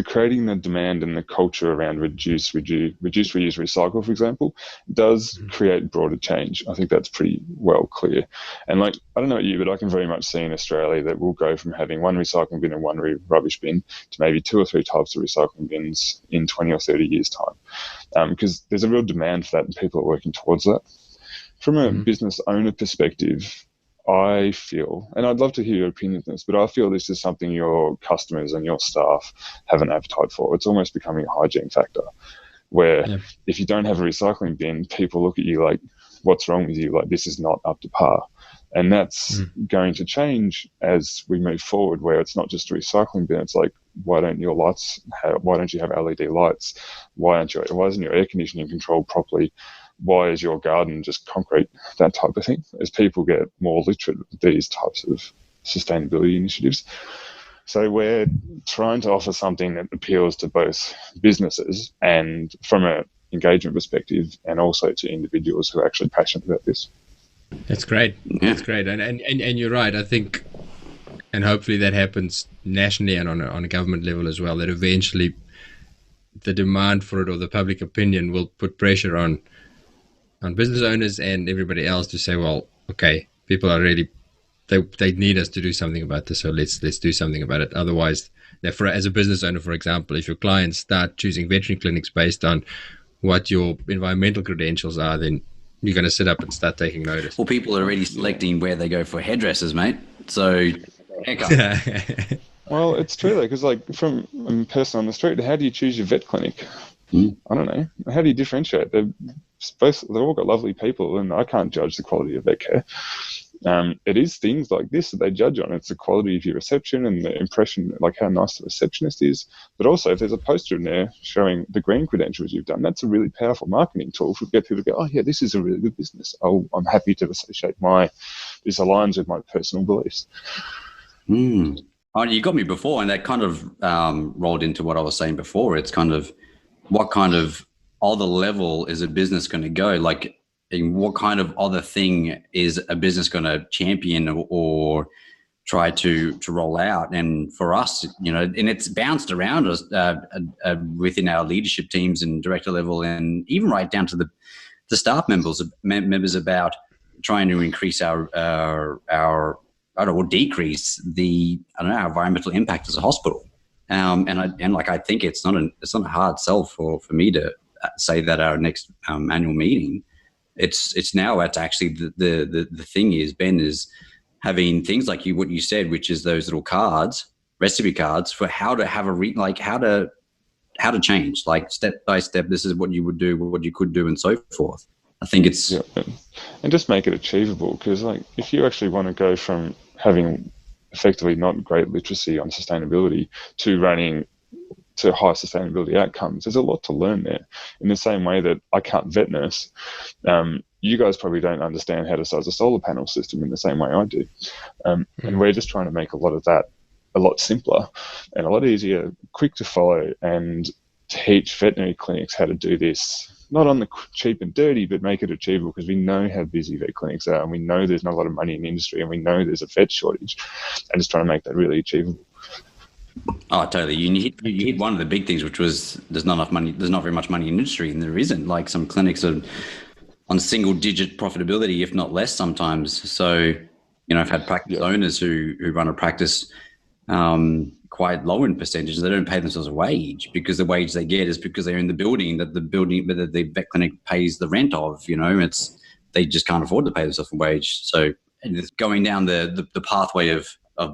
Speaker 1: creating the demand and the culture around reduce, reuse, recycle, for example, does create broader change. I think that's pretty well clear. And like, I don't know about you, but I can very much see in Australia that we'll go from having one recycling bin and one rubbish bin to maybe 2 or 3 types of recycling bins in 20 or 30 years' time. Because there's a real demand for that and people are working towards that. From a business owner perspective, I feel, and I'd love to hear your opinion on this, but I feel this is something your customers and your staff have an appetite for. It's almost becoming a hygiene factor, where if you don't have a recycling bin, people look at you like, what's wrong with you? Like, this is not up to par. And that's going to change as we move forward, where it's not just a recycling bin. It's like, why don't you have LED lights? Why isn't your air conditioning controlled properly? Why is your garden just concrete? That type of thing. As people get more literate with these types of sustainability initiatives. So we're trying to offer something that appeals to both businesses and from an engagement perspective, and also to individuals who are actually passionate about this.
Speaker 2: That's great. That's great. And you're right. I think, and hopefully that happens nationally and on a government level as well, that eventually the demand for it, or the public opinion, will put pressure on business owners and everybody else to say, well, okay, people are really, they need us to do something about this, so let's do something about it. Otherwise, as a business owner, for example, if your clients start choosing veterinary clinics based on what your environmental credentials are, then you're going to sit up and start taking notice.
Speaker 3: Well, people are already selecting where they go for hairdressers, mate. So, heck up.
Speaker 1: Well, it's true though, because like, from a person on the street, how do you choose your vet clinic? I don't know. How do you differentiate? They've all got lovely people, and I can't judge the quality of vet care. It is things like this that they judge on. It's the quality of your reception and the impression, like how nice the receptionist is. But also, if there's a poster in there showing the green credentials you've done, that's a really powerful marketing tool to get people to go, oh yeah, this is a really good business. I'm happy to associate this aligns with my personal beliefs.
Speaker 3: Oh, you got me before, and that kind of rolled into what I was saying before. It's kind of, what kind of other level is a business going to go? Like, what kind of other thing is a business going to champion or try to roll out? And for us, and it's bounced around us within our leadership teams and director level, and even right down to the staff members about trying to increase our or decrease our environmental impact as a hospital. I think it's not a hard sell for me to say that our next annual meeting. It's actually the thing is, Ben, is having things like what you said, which is those little cards, recipe cards for how to have how to change, like step by step. This is what you would do, what you could do, and so forth. I think it's
Speaker 1: and just make it achievable, because like if you actually want to go from having effectively not great literacy on sustainability to running to high sustainability outcomes, there's a lot to learn there. In the same way that I can't vet nurse, you guys probably don't understand how to size a solar panel system in the same way I do. And we're just trying to make a lot of that a lot simpler and a lot easier, quick to follow, and teach veterinary clinics how to do this, not on the cheap and dirty, but make it achievable, because we know how busy vet clinics are, and we know there's not a lot of money in the industry, and we know there's a vet shortage, and just trying to make that really achievable.
Speaker 3: Oh, totally. You hit one of the big things, which was there's not enough money. There's not very much money in the industry, and there isn't. Like some clinics are on single-digit profitability, if not less, sometimes. So, I've had practice owners who run a practice quite low in percentages. They don't pay themselves a wage, because the wage they get is because they're in the building that the vet clinic pays the rent of. They just can't afford to pay themselves a wage. So it's going down the pathway of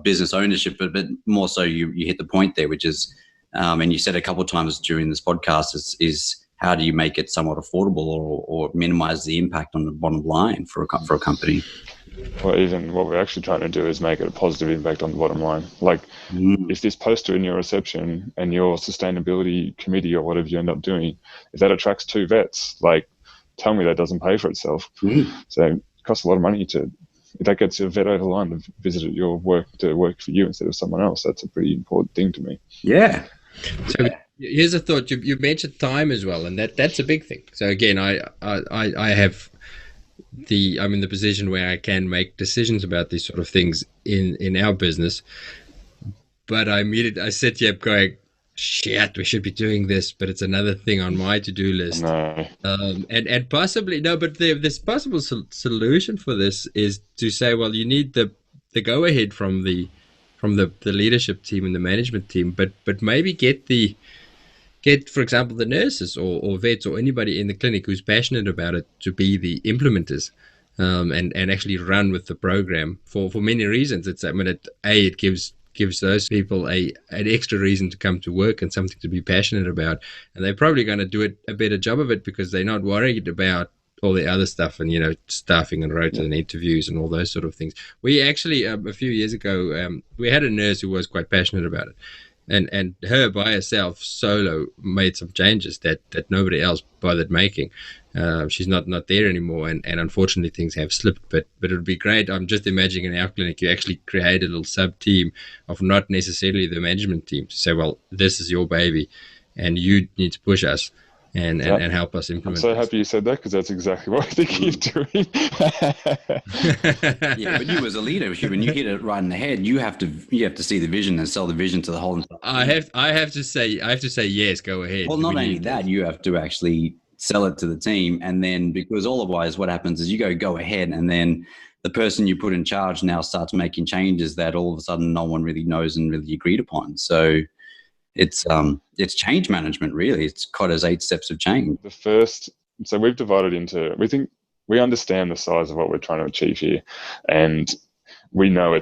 Speaker 3: business ownership, but more so you hit the point there, which is, and you said a couple of times during this podcast, is how do you make it somewhat affordable or minimize the impact on the bottom line for a company?
Speaker 1: Or even what we're actually trying to do is make it a positive impact on the bottom line. Like if this poster in your reception and your sustainability committee or whatever you end up doing, if that attracts 2 vets, like tell me that doesn't pay for itself. So it costs a lot of money if that gets a vet over the line to visit your work, to work for you instead of someone else. That's a pretty important thing to me.
Speaker 3: Yeah.
Speaker 2: So here's a thought. You mentioned time as well, and that's a big thing. So again, I have I'm in the position where I can make decisions about these sort of things in our business, but I sit here going, shit, we should be doing this, but it's another thing on my to-do list.
Speaker 1: No.
Speaker 2: And possibly, no, but this possible solution for this is to say, well, you need the go-ahead from the leadership team and the management team, but maybe get, for example, the nurses or vets or anybody in the clinic who's passionate about it to be the implementers, and actually run with the program for many reasons. It gives those people an extra reason to come to work and something to be passionate about, and they're probably going to do a better job of it because they're not worried about all the other stuff and staffing and rota and interviews and all those sort of things. We actually a few years ago we had a nurse who was quite passionate about it, and her by herself solo made some changes that nobody else bothered making. She's not there anymore, and unfortunately things have slipped, but it would be great. I'm just imagining in our clinic you actually create a little sub team of not necessarily the management team to say, well, this is your baby and you need to push us and help us implement.
Speaker 1: I'm so happy you said that, because that's exactly what I think you're doing.
Speaker 3: Yeah, but you as a leader, when you hit it right in the head, you have to see the vision and sell the vision to the whole.
Speaker 2: I have to say yes, go ahead.
Speaker 3: Well, not only that, you have to actually sell it to the team, and then, because otherwise what happens is you go ahead, and then the person you put in charge now starts making changes that all of a sudden no one really knows and really agreed upon. So it's change management, really. It's Cotter's 8 steps of change.
Speaker 1: So we've divided into, we understand the size of what we're trying to achieve here, and we know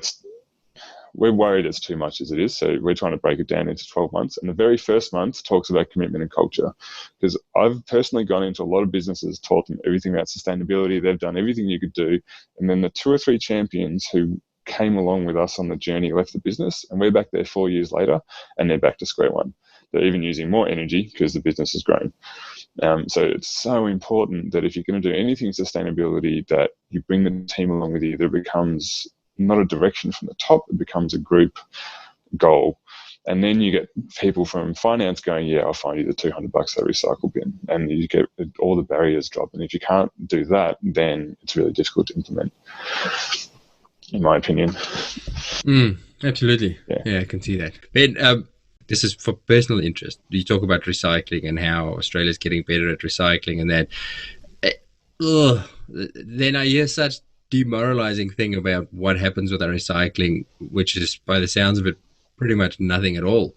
Speaker 1: we're worried it's too much as it is, so we're trying to break it down into 12 months. And the very first month talks about commitment and culture, because I've personally gone into a lot of businesses, taught them everything about sustainability. They've done everything you could do, and then the 2 or 3 champions who came along with us on the journey left the business, and we're back there 4 years later, and they're back to square one. They're even using more energy because the business has grown. So it's so important that if you're going to do anything sustainability, that you bring the team along with you. That it becomes not a direction from the top, it becomes a group goal. And then you get people from finance going, yeah, I'll find you the $200 at a recycle bin. And you get all the barriers drop. And if you can't do that, then it's really difficult to implement, in my opinion.
Speaker 2: Absolutely. Yeah, I can see that. Ben, this is for personal interest. You talk about recycling and how Australia's getting better at recycling and that. Then I hear such demoralizing thing about what happens with our recycling, which is, by the sounds of it, pretty much nothing at all.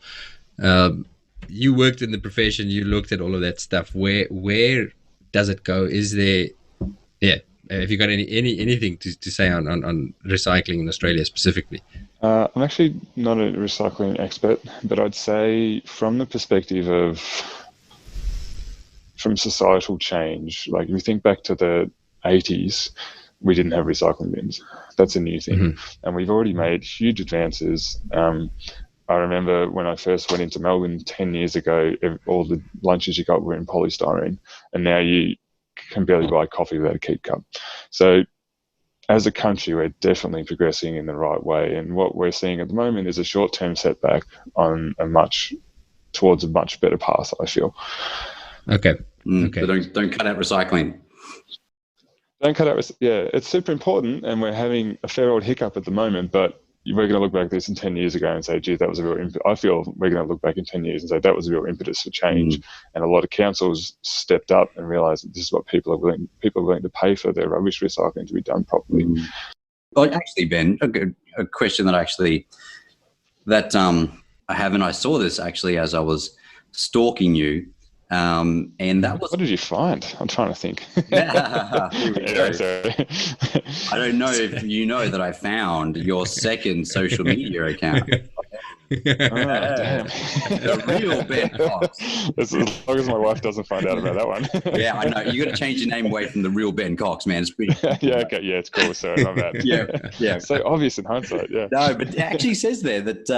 Speaker 2: You worked in the profession, you looked at all of that stuff. Where does it go? Is there, have you got anything to say on recycling in Australia specifically?
Speaker 1: I'm actually not a recycling expert, but I'd say from the perspective of from societal change, like if you think back to the 80s, we didn't have recycling bins. That's a new thing. And we've already made huge advances. I remember when I first went into Melbourne 10 years ago, all the lunches you got were in polystyrene, and now you can barely buy coffee without a keep cup. So as a country, we're definitely progressing in the right way. And what we're seeing at the moment is a short-term setback on towards a much better path, I feel.
Speaker 2: Okay.
Speaker 3: So don't cut out recycling.
Speaker 1: Don't cut out. Yeah, it's super important, and we're having a fair old hiccup at the moment. But we're going to look back at this in 10 years ago and say, "Gee, that was a real." I feel we're going to look back in 10 years and say that was a real impetus for change. And a lot of councils stepped up and realised that this is what people are willing to pay for their rubbish recycling to be done properly.
Speaker 3: Well, actually, Ben, a question that I have, and I saw this actually as I was stalking you. And that was.
Speaker 1: What did you find? I'm trying to think.
Speaker 3: Here we go. I don't know if you know that I found your second social media account.
Speaker 1: Damn.
Speaker 3: The real Ben Cox.
Speaker 1: As long as my wife doesn't find out about that one.
Speaker 3: Yeah, I know. You got to change your name away from the real Ben Cox, man. It's pretty.
Speaker 1: Yeah, okay. Yeah, it's cool. Sorry, my bad.
Speaker 3: Yeah.
Speaker 1: So obvious in hindsight. Yeah.
Speaker 3: No, but it actually says there that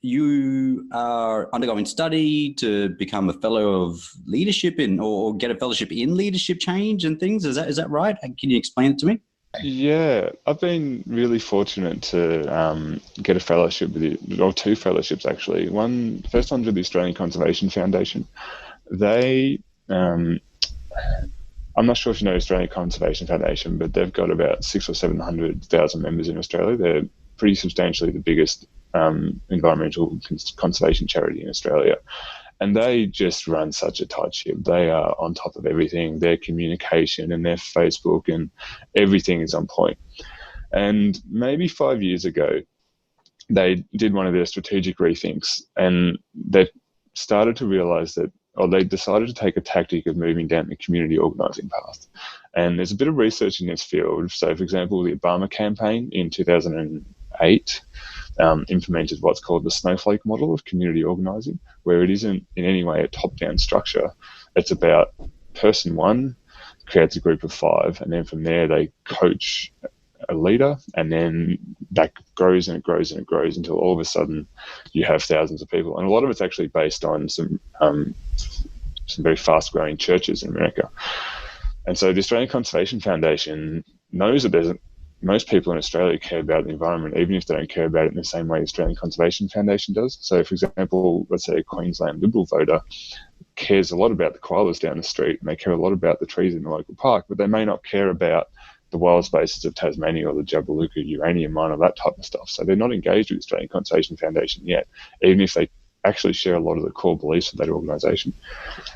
Speaker 3: you are undergoing study to become a fellow of leadership or get a fellowship in leadership change and things. Is that right? Can you explain it to me?
Speaker 1: Yeah, I've been really fortunate to get a fellowship or two fellowships actually. First one's with the Australian Conservation Foundation. They, I'm not sure if you know Australian Conservation Foundation, but they've got about 600,000 or 700,000 members in Australia. They're pretty substantially the biggest environmental conservation charity in Australia. And they just run such a tight ship. They are on top of everything. Their communication and their Facebook and everything is on point. And maybe 5 years ago, they did one of their strategic rethinks, and they started to realize that, or they decided to take a tactic of moving down the community organising path. And there's a bit of research in this field. So, for example, the Obama campaign in 2008 implemented what's called the snowflake model of community organising, where it isn't in any way a top-down structure. It's about person one creates a group of 5, and then from there they coach a leader, and then that grows and it grows and it grows until all of a sudden you have thousands of people. And a lot of it's actually based on some very fast-growing churches in America. And so the Australian Conservation Foundation knows that most people in Australia care about the environment, even if they don't care about it in the same way the Australian Conservation Foundation does. So, for example, let's say a Queensland Liberal voter cares a lot about the koalas down the street, and they care a lot about the trees in the local park, but they may not care about the wild spaces of Tasmania or the Jabiluka uranium mine or that type of stuff. So they're not engaged with the Australian Conservation Foundation yet, even if they actually share a lot of the core beliefs of that organisation.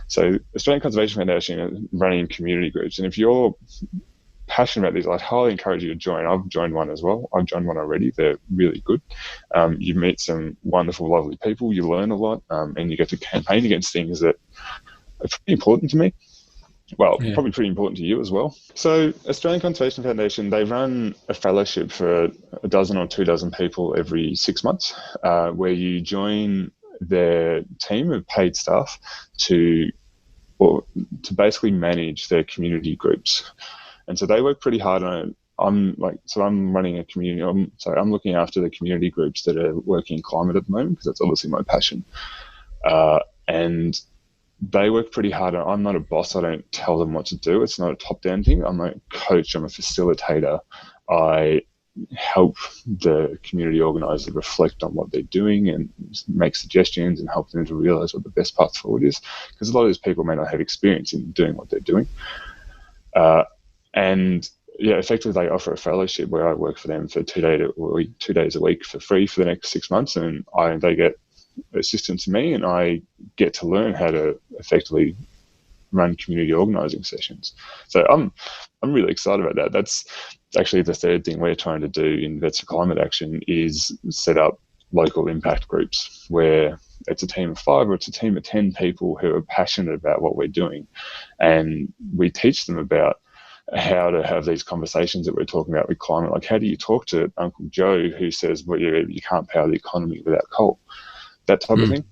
Speaker 1: So Australian Conservation Foundation are running community groups, and if you're passionate about these, I highly encourage you to join. I've joined one as well. I've joined one already. They're really good. You meet some wonderful, lovely people. You learn a lot, and you get to campaign against things that are pretty important to me. Well, probably pretty important to you as well. So Australian Conservation Foundation, they run a fellowship for a dozen or 2 dozen people every 6 months, where you join their team of paid staff to basically manage their community groups. And so they work pretty hard on it. I'm running a community. I'm looking after the community groups that are working in climate at the moment, because that's obviously my passion. And they work pretty hard. I'm not a boss. I don't tell them what to do. It's not a top-down thing. I'm a coach. I'm a facilitator. I help the community organizer reflect on what they're doing and make suggestions and help them to realize what the best path forward is, because a lot of these people may not have experience in doing what they're doing. And yeah, effectively they offer a fellowship where I work for them for 2 days a week for free for the next 6 months, and they get assistance from me, and I get to learn how to effectively run community organizing sessions. So I'm really excited about that. That's actually the third thing we're trying to do in Vets for Climate Action, is set up local impact groups where it's a team of 5 or it's a team of 10 people who are passionate about what we're doing, and we teach them about how to have these conversations that we're talking about with climate. Like, how do you talk to Uncle Joe who says, well, you can't power the economy without coal? That type of thing.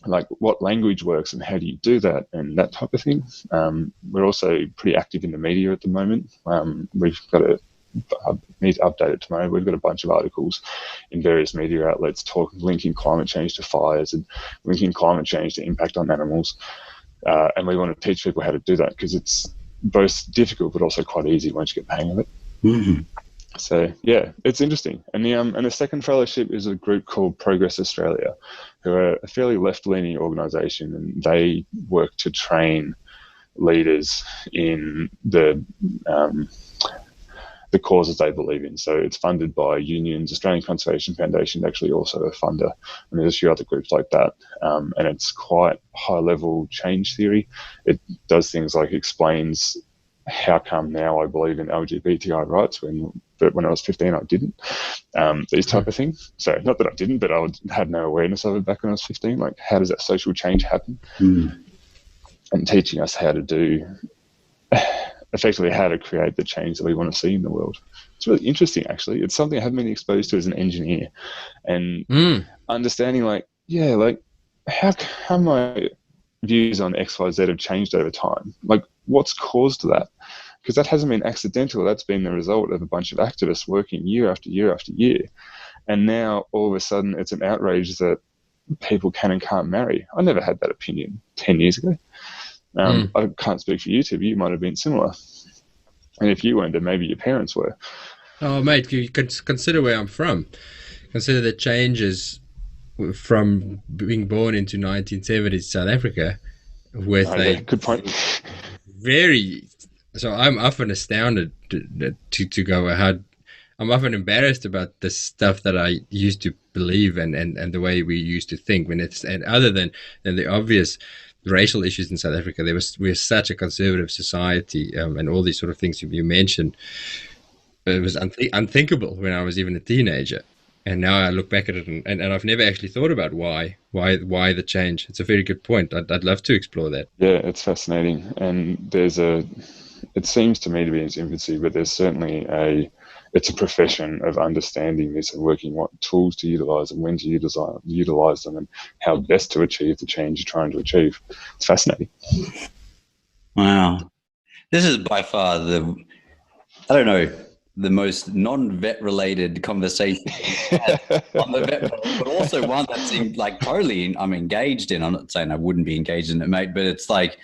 Speaker 1: Like, what language works and how do you do that, and that type of thing. We're also pretty active in the media at the moment. We've got I need to update it tomorrow. We've got a bunch of articles in various media outlets linking climate change to fires and linking climate change to impact on animals. And we want to teach people how to do that, because it's both difficult but also quite easy once you get the hang of it. So yeah, it's interesting. And the second fellowship is a group called Progress Australia, who are a fairly left-leaning organisation, and they work to train leaders in the causes they believe in. So it's funded by unions. Australian Conservation Foundation actually also a funder, and there's a few other groups like that. And it's quite high-level change theory. It does things like explains how come now I believe in LGBTI rights but when I was 15 I didn't. These type of things. So not that I didn't, but I had no awareness of it back when I was 15. Like, how does that social change happen? And teaching us how to do, effectively how to create the change that we want to see in the world. It's really interesting, actually. It's something I haven't been exposed to as an engineer, and understanding how my views on XYZ have changed over time. Like, what's caused that? Because that hasn't been accidental. That's been the result of a bunch of activists working year after year after year. And now all of a sudden it's an outrage that people can and can't marry. I never had that opinion 10 years ago. I can't speak for you two, but you might have been similar. And if you weren't, then maybe your parents were.
Speaker 2: Oh, mate, you could consider where I'm from. Consider the changes from being born into 1970s South Africa with
Speaker 1: good point.
Speaker 2: So I'm often astounded to go ahead. I'm often embarrassed about the stuff that I used to believe and the way we used to think, and other than the obvious racial issues in South Africa, we're such a conservative society, and all these sort of things you mentioned. It was unthinkable when I was even a teenager, and now I look back at it and I've never actually thought about why the change. It's a very good point. I'd love to explore that.
Speaker 1: Yeah, it's fascinating, and it seems to me to be in its infancy, but there's certainly it's a profession of understanding this and working what tools to utilize and when to utilize them and how best to achieve the change you're trying to achieve. It's fascinating.
Speaker 3: Wow. This is by far the most non-vet related conversation on the vet, but also one that seemed like totally I'm engaged in. I'm not saying I wouldn't be engaged in it, mate, but it's like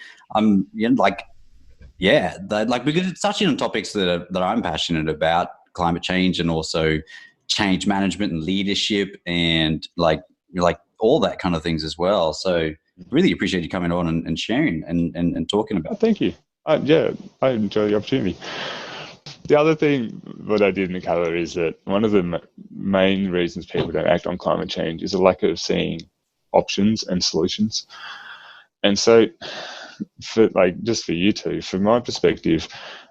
Speaker 3: because it's touching on topics that I'm passionate about, climate change and also change management and leadership and like all that kind of things as well. So really appreciate you coming on and sharing and talking about.
Speaker 1: Thank you. I enjoy the opportunity. The other thing that I didn't cover is that one of the main reasons people don't act on climate change is a lack of seeing options and solutions. And so, for you two, from my perspective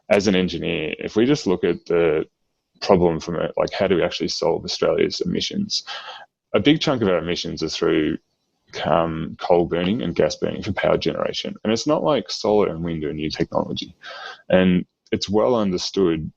Speaker 1: as an engineer, if we just look at the problem from how do we actually solve Australia's emissions? A big chunk of our emissions are through coal burning and gas burning for power generation. And it's not like solar and wind are a new technology. And it's well understood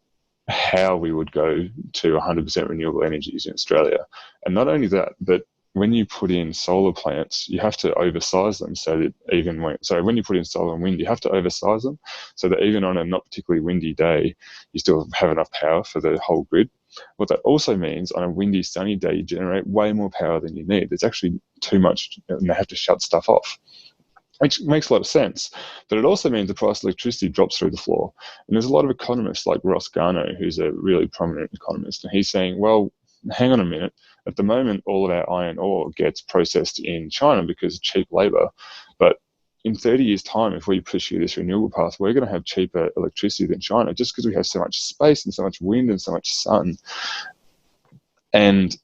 Speaker 1: how we would go to 100% renewable energies in Australia. And not only that, but when you put in solar plants, you have to oversize them when you put in solar and wind, you have to oversize them so that even on a not particularly windy day, you still have enough power for the whole grid. What that also means, on a windy, sunny day, you generate way more power than you need. There's actually too much, and they have to shut stuff off. which makes a lot of sense. But it also means the price of electricity drops through the floor. And there's a lot of economists like Ross Garnaut, who's a really prominent economist, and he's saying, well, hang on a minute. At the moment, all of our iron ore gets processed in China because of cheap labor. But in 30 years' time, if we pursue this renewable path, we're going to have cheaper electricity than China just because we have so much space and so much wind and so much sun. And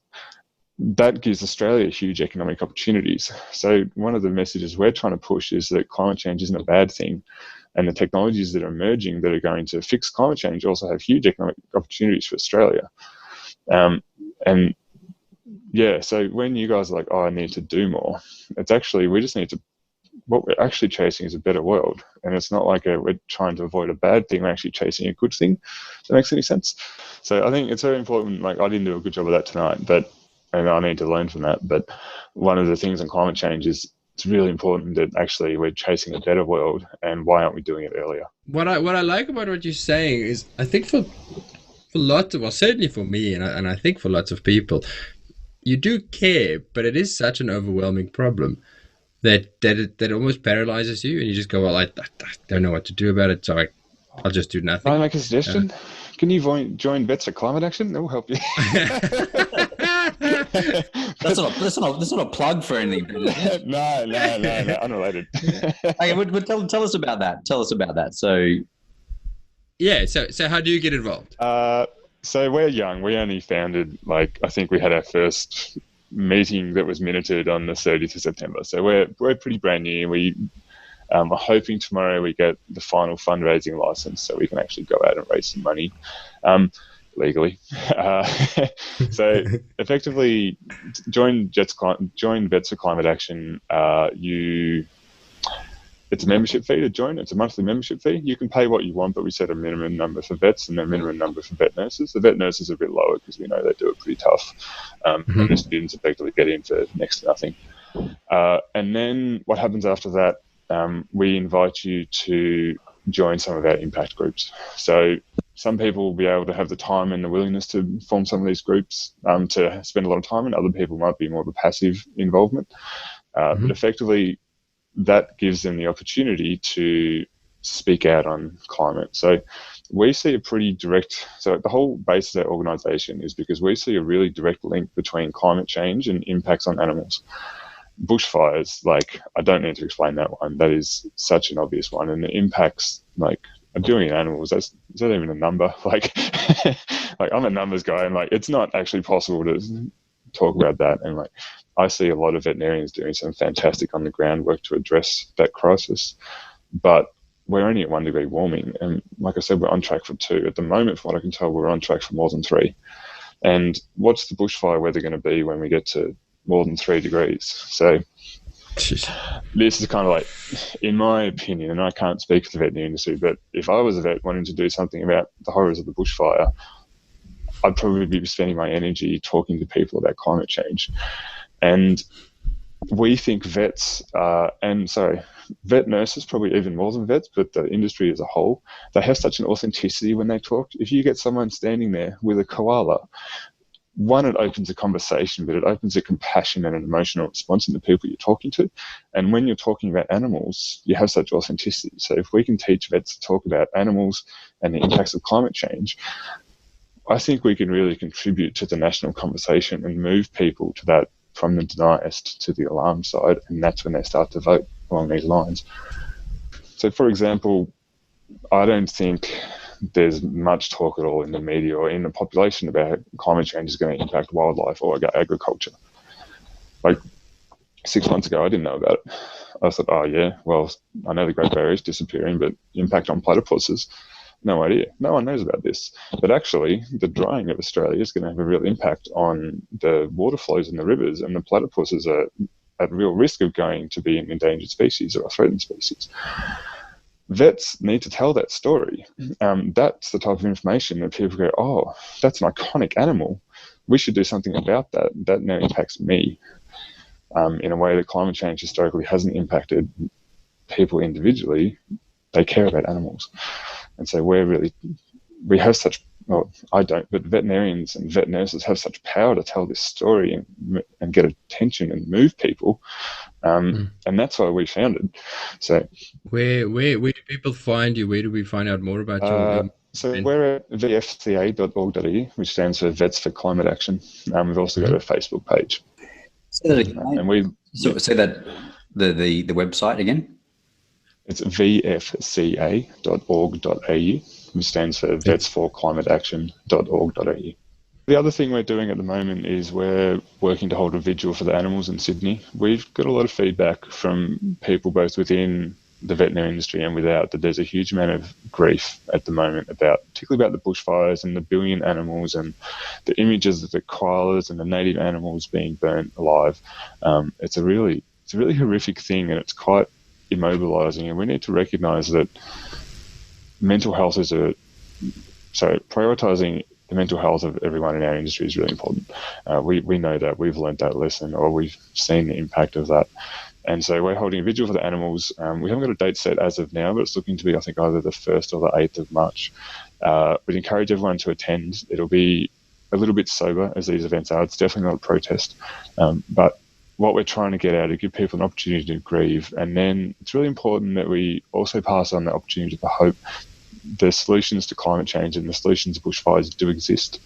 Speaker 1: that gives Australia huge economic opportunities. So one of the messages we're trying to push is that climate change isn't a bad thing. And the technologies that are emerging that are going to fix climate change also have huge economic opportunities for Australia. And yeah, so when you guys are like, oh, I need to do more, it's actually, we just need to, what we're actually chasing is a better world. And it's not like we're trying to avoid a bad thing, we're actually chasing a good thing. Does that make any sense? So I think it's very important. Like, I didn't do a good job of that tonight, and I need to learn from that. But one of the things in climate change is it's really important that actually we're chasing a better world, and why aren't we doing it earlier?
Speaker 2: What I like about what you're saying is, I think for lots of, well, certainly for me, and I think for lots of people, you do care, but it is such an overwhelming problem that it almost paralyzes you, and you just go, well, I don't know what to do about it, so I'll just do nothing.
Speaker 1: Can I make a suggestion? Can you join Vets for Climate Action? That will help you.
Speaker 3: That's not a plug for anything.
Speaker 1: No, unrelated.
Speaker 3: Okay, but tell us about that. Tell us about that. So,
Speaker 2: yeah. So how do you get involved?
Speaker 1: So we're young. We only founded, I think we had our first meeting that was minuted on the 30th of September. So we're pretty brand new. We are hoping tomorrow we get the final fundraising license so we can actually go out and raise some money legally. So effectively, join Vets for Climate Action. It's a membership fee to join. It's a monthly membership fee. You can pay what you want, but we set a minimum number for vets and a minimum number for vet nurses. The vet nurses are a bit lower because we know they do it pretty tough. And the students effectively get in for next to nothing. And then what happens after that, we invite you to join some of our impact groups. So some people will be able to have the time and the willingness to form some of these groups to spend a lot of time in. Other people might be more of a passive involvement. But effectively, that gives them the opportunity to speak out on climate. So we see a pretty direct, so the whole base of our organisation is because we see a really direct link between climate change and impacts on animals. Bushfires, I don't need to explain that one. That is such an obvious one. And the impacts, are doing in animals, is that even a number? I'm a numbers guy, and it's not actually possible to talk about that. And I see a lot of veterinarians doing some fantastic on the ground work to address that crisis, but we're only at 1 degree warming, and like I said, we're on track for 2 at the moment. From what I can tell, we're on track for more than 3. And what's the bushfire weather going to be when we get to more than 3 degrees? So this is kind of in my opinion, and I can't speak for the veterinary industry, but if I was a vet wanting to do something about the horrors of the bushfire, I'd probably be spending my energy talking to people about climate change. And we think vet nurses, probably even more than vets, but the industry as a whole, they have such an authenticity when they talk. If you get someone standing there with a koala, one, it opens a conversation, but it opens a compassion and an emotional response in the people you're talking to. And when you're talking about animals, you have such authenticity. So if we can teach vets to talk about animals and the impacts of climate change, I think we can really contribute to the national conversation and move people to that, from the deniest to the alarm side, and that's when they start to vote along these lines. So, for example, I don't think there's much talk at all in the media or in the population about how climate change is going to impact wildlife or agriculture. 6 months ago, I didn't know about it. I thought, oh yeah, well, I know the Great Barrier is disappearing, but impact on platypuses, no idea. No one knows about this. But actually, the drying of Australia is going to have a real impact on the water flows in the rivers, and the platypuses are at real risk of going to be an endangered species or a threatened species. Vets need to tell that story. That's the type of information that people go, oh, that's an iconic animal. We should do something about that. That now impacts me in a way that climate change historically hasn't impacted people individually. They care about animals. And so we have such well, I don't, but veterinarians and vet nurses have such power to tell this story and get attention and move people. And that's why we founded. So
Speaker 2: where do people find you? Where do we find out more about your
Speaker 1: so we're at vfca.org.au, which stands for Vets for Climate Action. We've also got a Facebook page.
Speaker 3: Say that again. Say that the website again.
Speaker 1: It's vfca.org.au, which stands for vetsforclimateaction.org.au. The other thing we're doing at the moment is we're working to hold a vigil for the animals in Sydney. We've got a lot of feedback from people both within the veterinary industry and without that there's a huge amount of grief at the moment particularly about the bushfires and the billion animals and the images of the koalas and the native animals being burnt alive. It's a really horrific thing, and it's quite immobilizing, and we need to recognize that mental health prioritizing the mental health of everyone in our industry is really important. We know that, we've learned that lesson, or we've seen the impact of that. And so we're holding a vigil for the animals. We haven't got a date set as of now, but it's looking to be, I think, either the 1st or the 8th of March. We'd encourage everyone to attend. It'll be a little bit sober, as these events are. It's definitely not a protest. But what we're trying to get out is give people an opportunity to grieve. And then it's really important that we also pass on the opportunity for hope. The solutions to climate change and the solutions to bushfires do exist.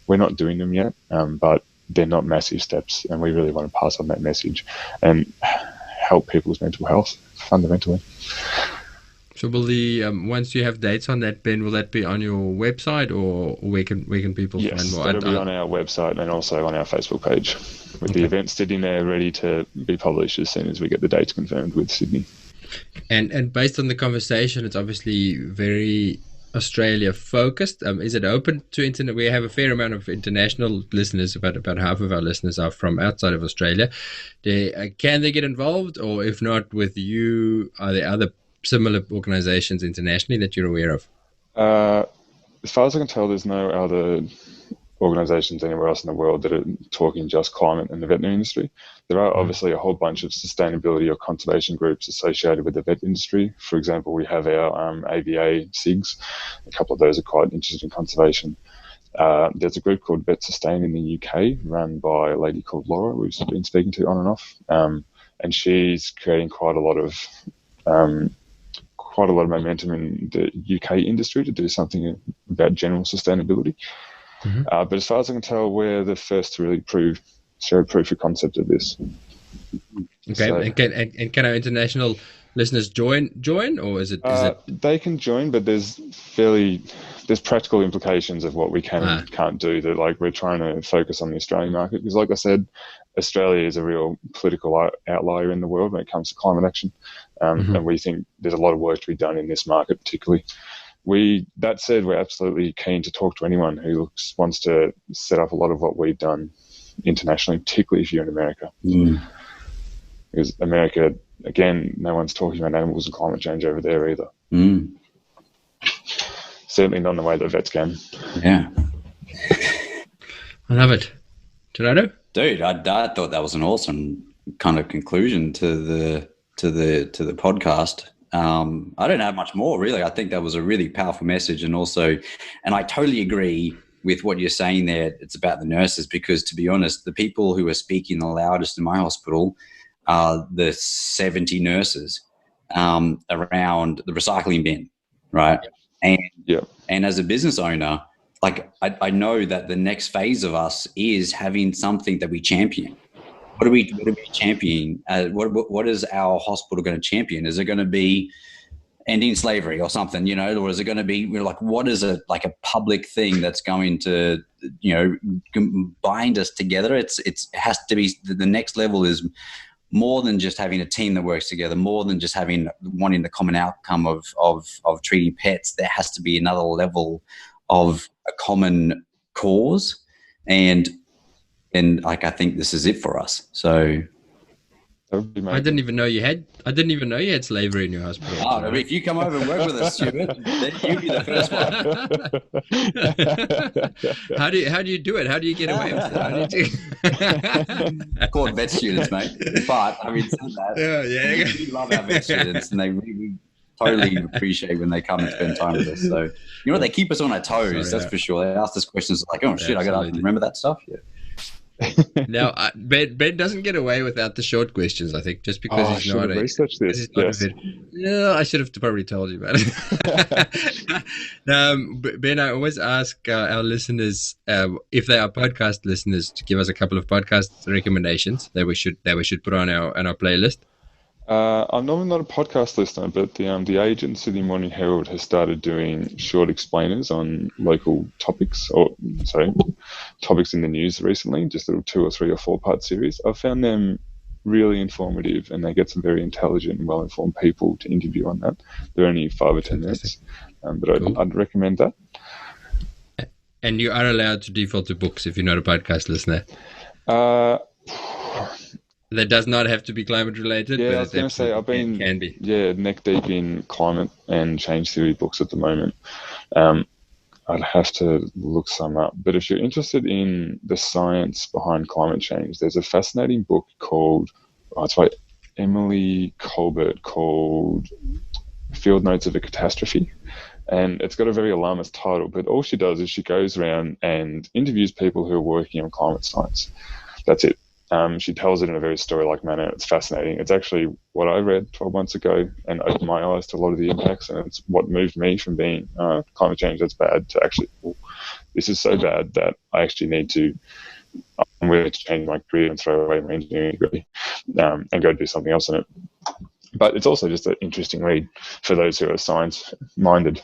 Speaker 1: We're not doing them yet, but they're not massive steps. And we really want to pass on that message and help people's mental health fundamentally.
Speaker 2: So will once you have dates on that, Ben, will that be on your website, or where can people find more?
Speaker 1: Yes, that'll be on our website and also on our Facebook page, with the event sitting there ready to be published as soon as we get the dates confirmed with Sydney.
Speaker 2: And based on the conversation, it's obviously very Australia focused. Is it open to internet? We have a fair amount of international listeners. About half of our listeners are from outside of Australia. Can they get involved, or if not with you, are there other similar organizations internationally that you're aware of?
Speaker 1: As far as I can tell, there's no other organizations anywhere else in the world that are talking just climate and the veterinary industry. There are obviously a whole bunch of sustainability or conservation groups associated with the vet industry. For example, we have our AVA SIGs. A couple of those are quite interested in conservation. There's a group called Vet Sustain in the UK, run by a lady called Laura, we've been speaking to on and off, and she's creating quite a lot of momentum in the UK industry to do something about general sustainability. But as far as I can tell, we're the first to really show proof of concept of this.
Speaker 2: Okay, so, and can our international listeners join, or is it?
Speaker 1: They can join, but there's practical implications of what we can and can't do. That, like, we're trying to focus on the Australian market because, like I said, Australia is a real political outlier in the world when it comes to climate action, and we think there's a lot of work to be done in this market, particularly. That said, we're absolutely keen to talk to anyone who wants to set up a lot of what we've done internationally, particularly if you're in America. Because America, again, no one's talking about animals and climate change over there either. Certainly not in the way that vets can.
Speaker 3: Yeah.
Speaker 2: I love it. Gerardo?
Speaker 3: Dude, I thought that was an awesome kind of conclusion to the podcast. I don't have much more, really. I think that was a really powerful message, and I totally agree with what you're saying there. It's about the nurses, because, to be honest, the people who are speaking the loudest in my hospital are the 70 nurses around the recycling bin, right? And as a business owner, like, I know that the next phase of us is having something that we champion. What are we championing? What is our hospital going to champion? Is it going to be ending slavery or something, or is it going to be, what is a public thing that's going to, bind us together? It has to be, the next level is more than just having a team that works together, more than just wanting the common outcome of treating pets. There has to be another level of a common cause, and I think this is it for us. So
Speaker 2: I didn't even know you had slavery in your hospital.
Speaker 3: Oh, no, if you come over and work with us, Stuart, then you'll be the first
Speaker 2: one. How do you do it? How do you get away with it?
Speaker 3: I call it vet students, mate. But having said that, we love our vet students, and totally appreciate when they come and spend time with us. So, they keep us on our toes, that's for sure. They ask us questions like, oh, shit, I got to remember that stuff. Yeah.
Speaker 2: Now, Ben doesn't get away without the short questions, I think, just because he's not
Speaker 1: researched this. Yes.
Speaker 2: Yeah, I should have probably told you about it. Ben, I always ask our listeners, if they are podcast listeners, to give us a couple of podcast recommendations that we should put on our playlist.
Speaker 1: I'm normally not a podcast listener, but the agent Sydney Morning Herald has started doing short explainers on local topics, topics in the news recently, just little 2 or 3 or 4 part series. I've found them really informative, and they get some very intelligent and well-informed people to interview on that. They're only 5 or 10 minutes, but cool. I'd recommend that.
Speaker 2: And you are allowed to default to books if you're not a podcast listener. That does not have to be climate related.
Speaker 1: Yeah,
Speaker 2: but
Speaker 1: I was going to say, I've been
Speaker 2: can be.
Speaker 1: Neck deep in climate and change theory books at the moment. I'd have to look some up. But if you're interested in the science behind climate change, there's a fascinating book called, it's by Emily Colbert, called Field Notes of a Catastrophe. And it's got a very alarmist title, but all she does is she goes around and interviews people who are working on climate science. That's it. She tells it in a very story-like manner. It's fascinating. It's actually what I read 12 months ago and opened my eyes to a lot of the impacts, and it's what moved me from being climate change, that's bad, to actually, this is so bad that I actually I'm willing to change my career and throw away my engineering degree and go do something else in it. But it's also just an interesting read for those who are science-minded.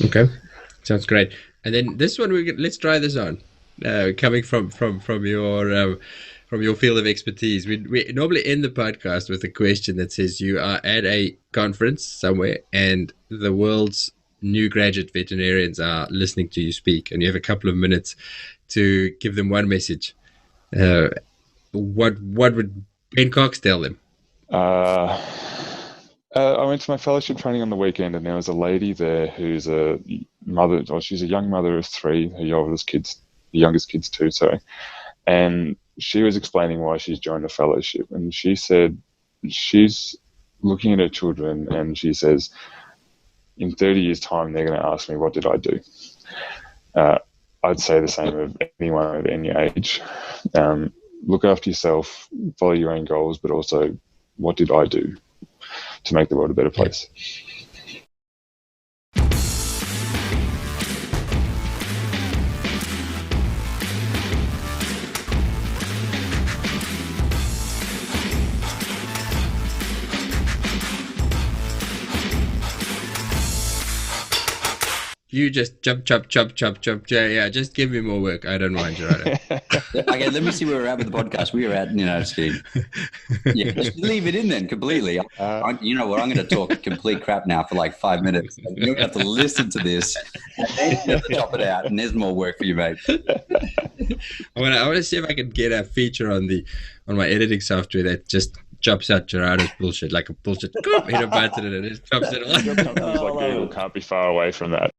Speaker 2: Okay, sounds great. And then this one, let's try this on. Coming from your field of expertise, we normally end the podcast with a question that says you are at a conference somewhere and the world's new graduate veterinarians are listening to you speak, and you have a couple of minutes to give them one message. What would Ben Cox tell them?
Speaker 1: I went to my fellowship training on the weekend, and there was a lady there who's a mother, or she's a young mother of 3, her youngest kids 2, sorry. And she was explaining why she's joined the fellowship. And she said she's looking at her children and she says, in 30 years' time, they're going to ask me, what did I do? I'd say the same of anyone of any age. Look after yourself, follow your own goals, but also, what did I do to make the world a better place?
Speaker 2: You just chop. Yeah, just give me more work. I don't mind, Gerardo.
Speaker 3: Okay, let me see where we're at with the podcast. We are at, just kidding. Yeah, just leave it in then completely. You know what? I'm going to talk complete crap now for like 5 minutes. You're going to have to listen to this and then you have to chop it out, and there's more work for you, mate.
Speaker 2: I want to see if I can get a feature on my editing software that just chops out Gerardo's bullshit like a bullshit. Hit a button and it just chops it all.
Speaker 1: Companies like Google can't be far away from that.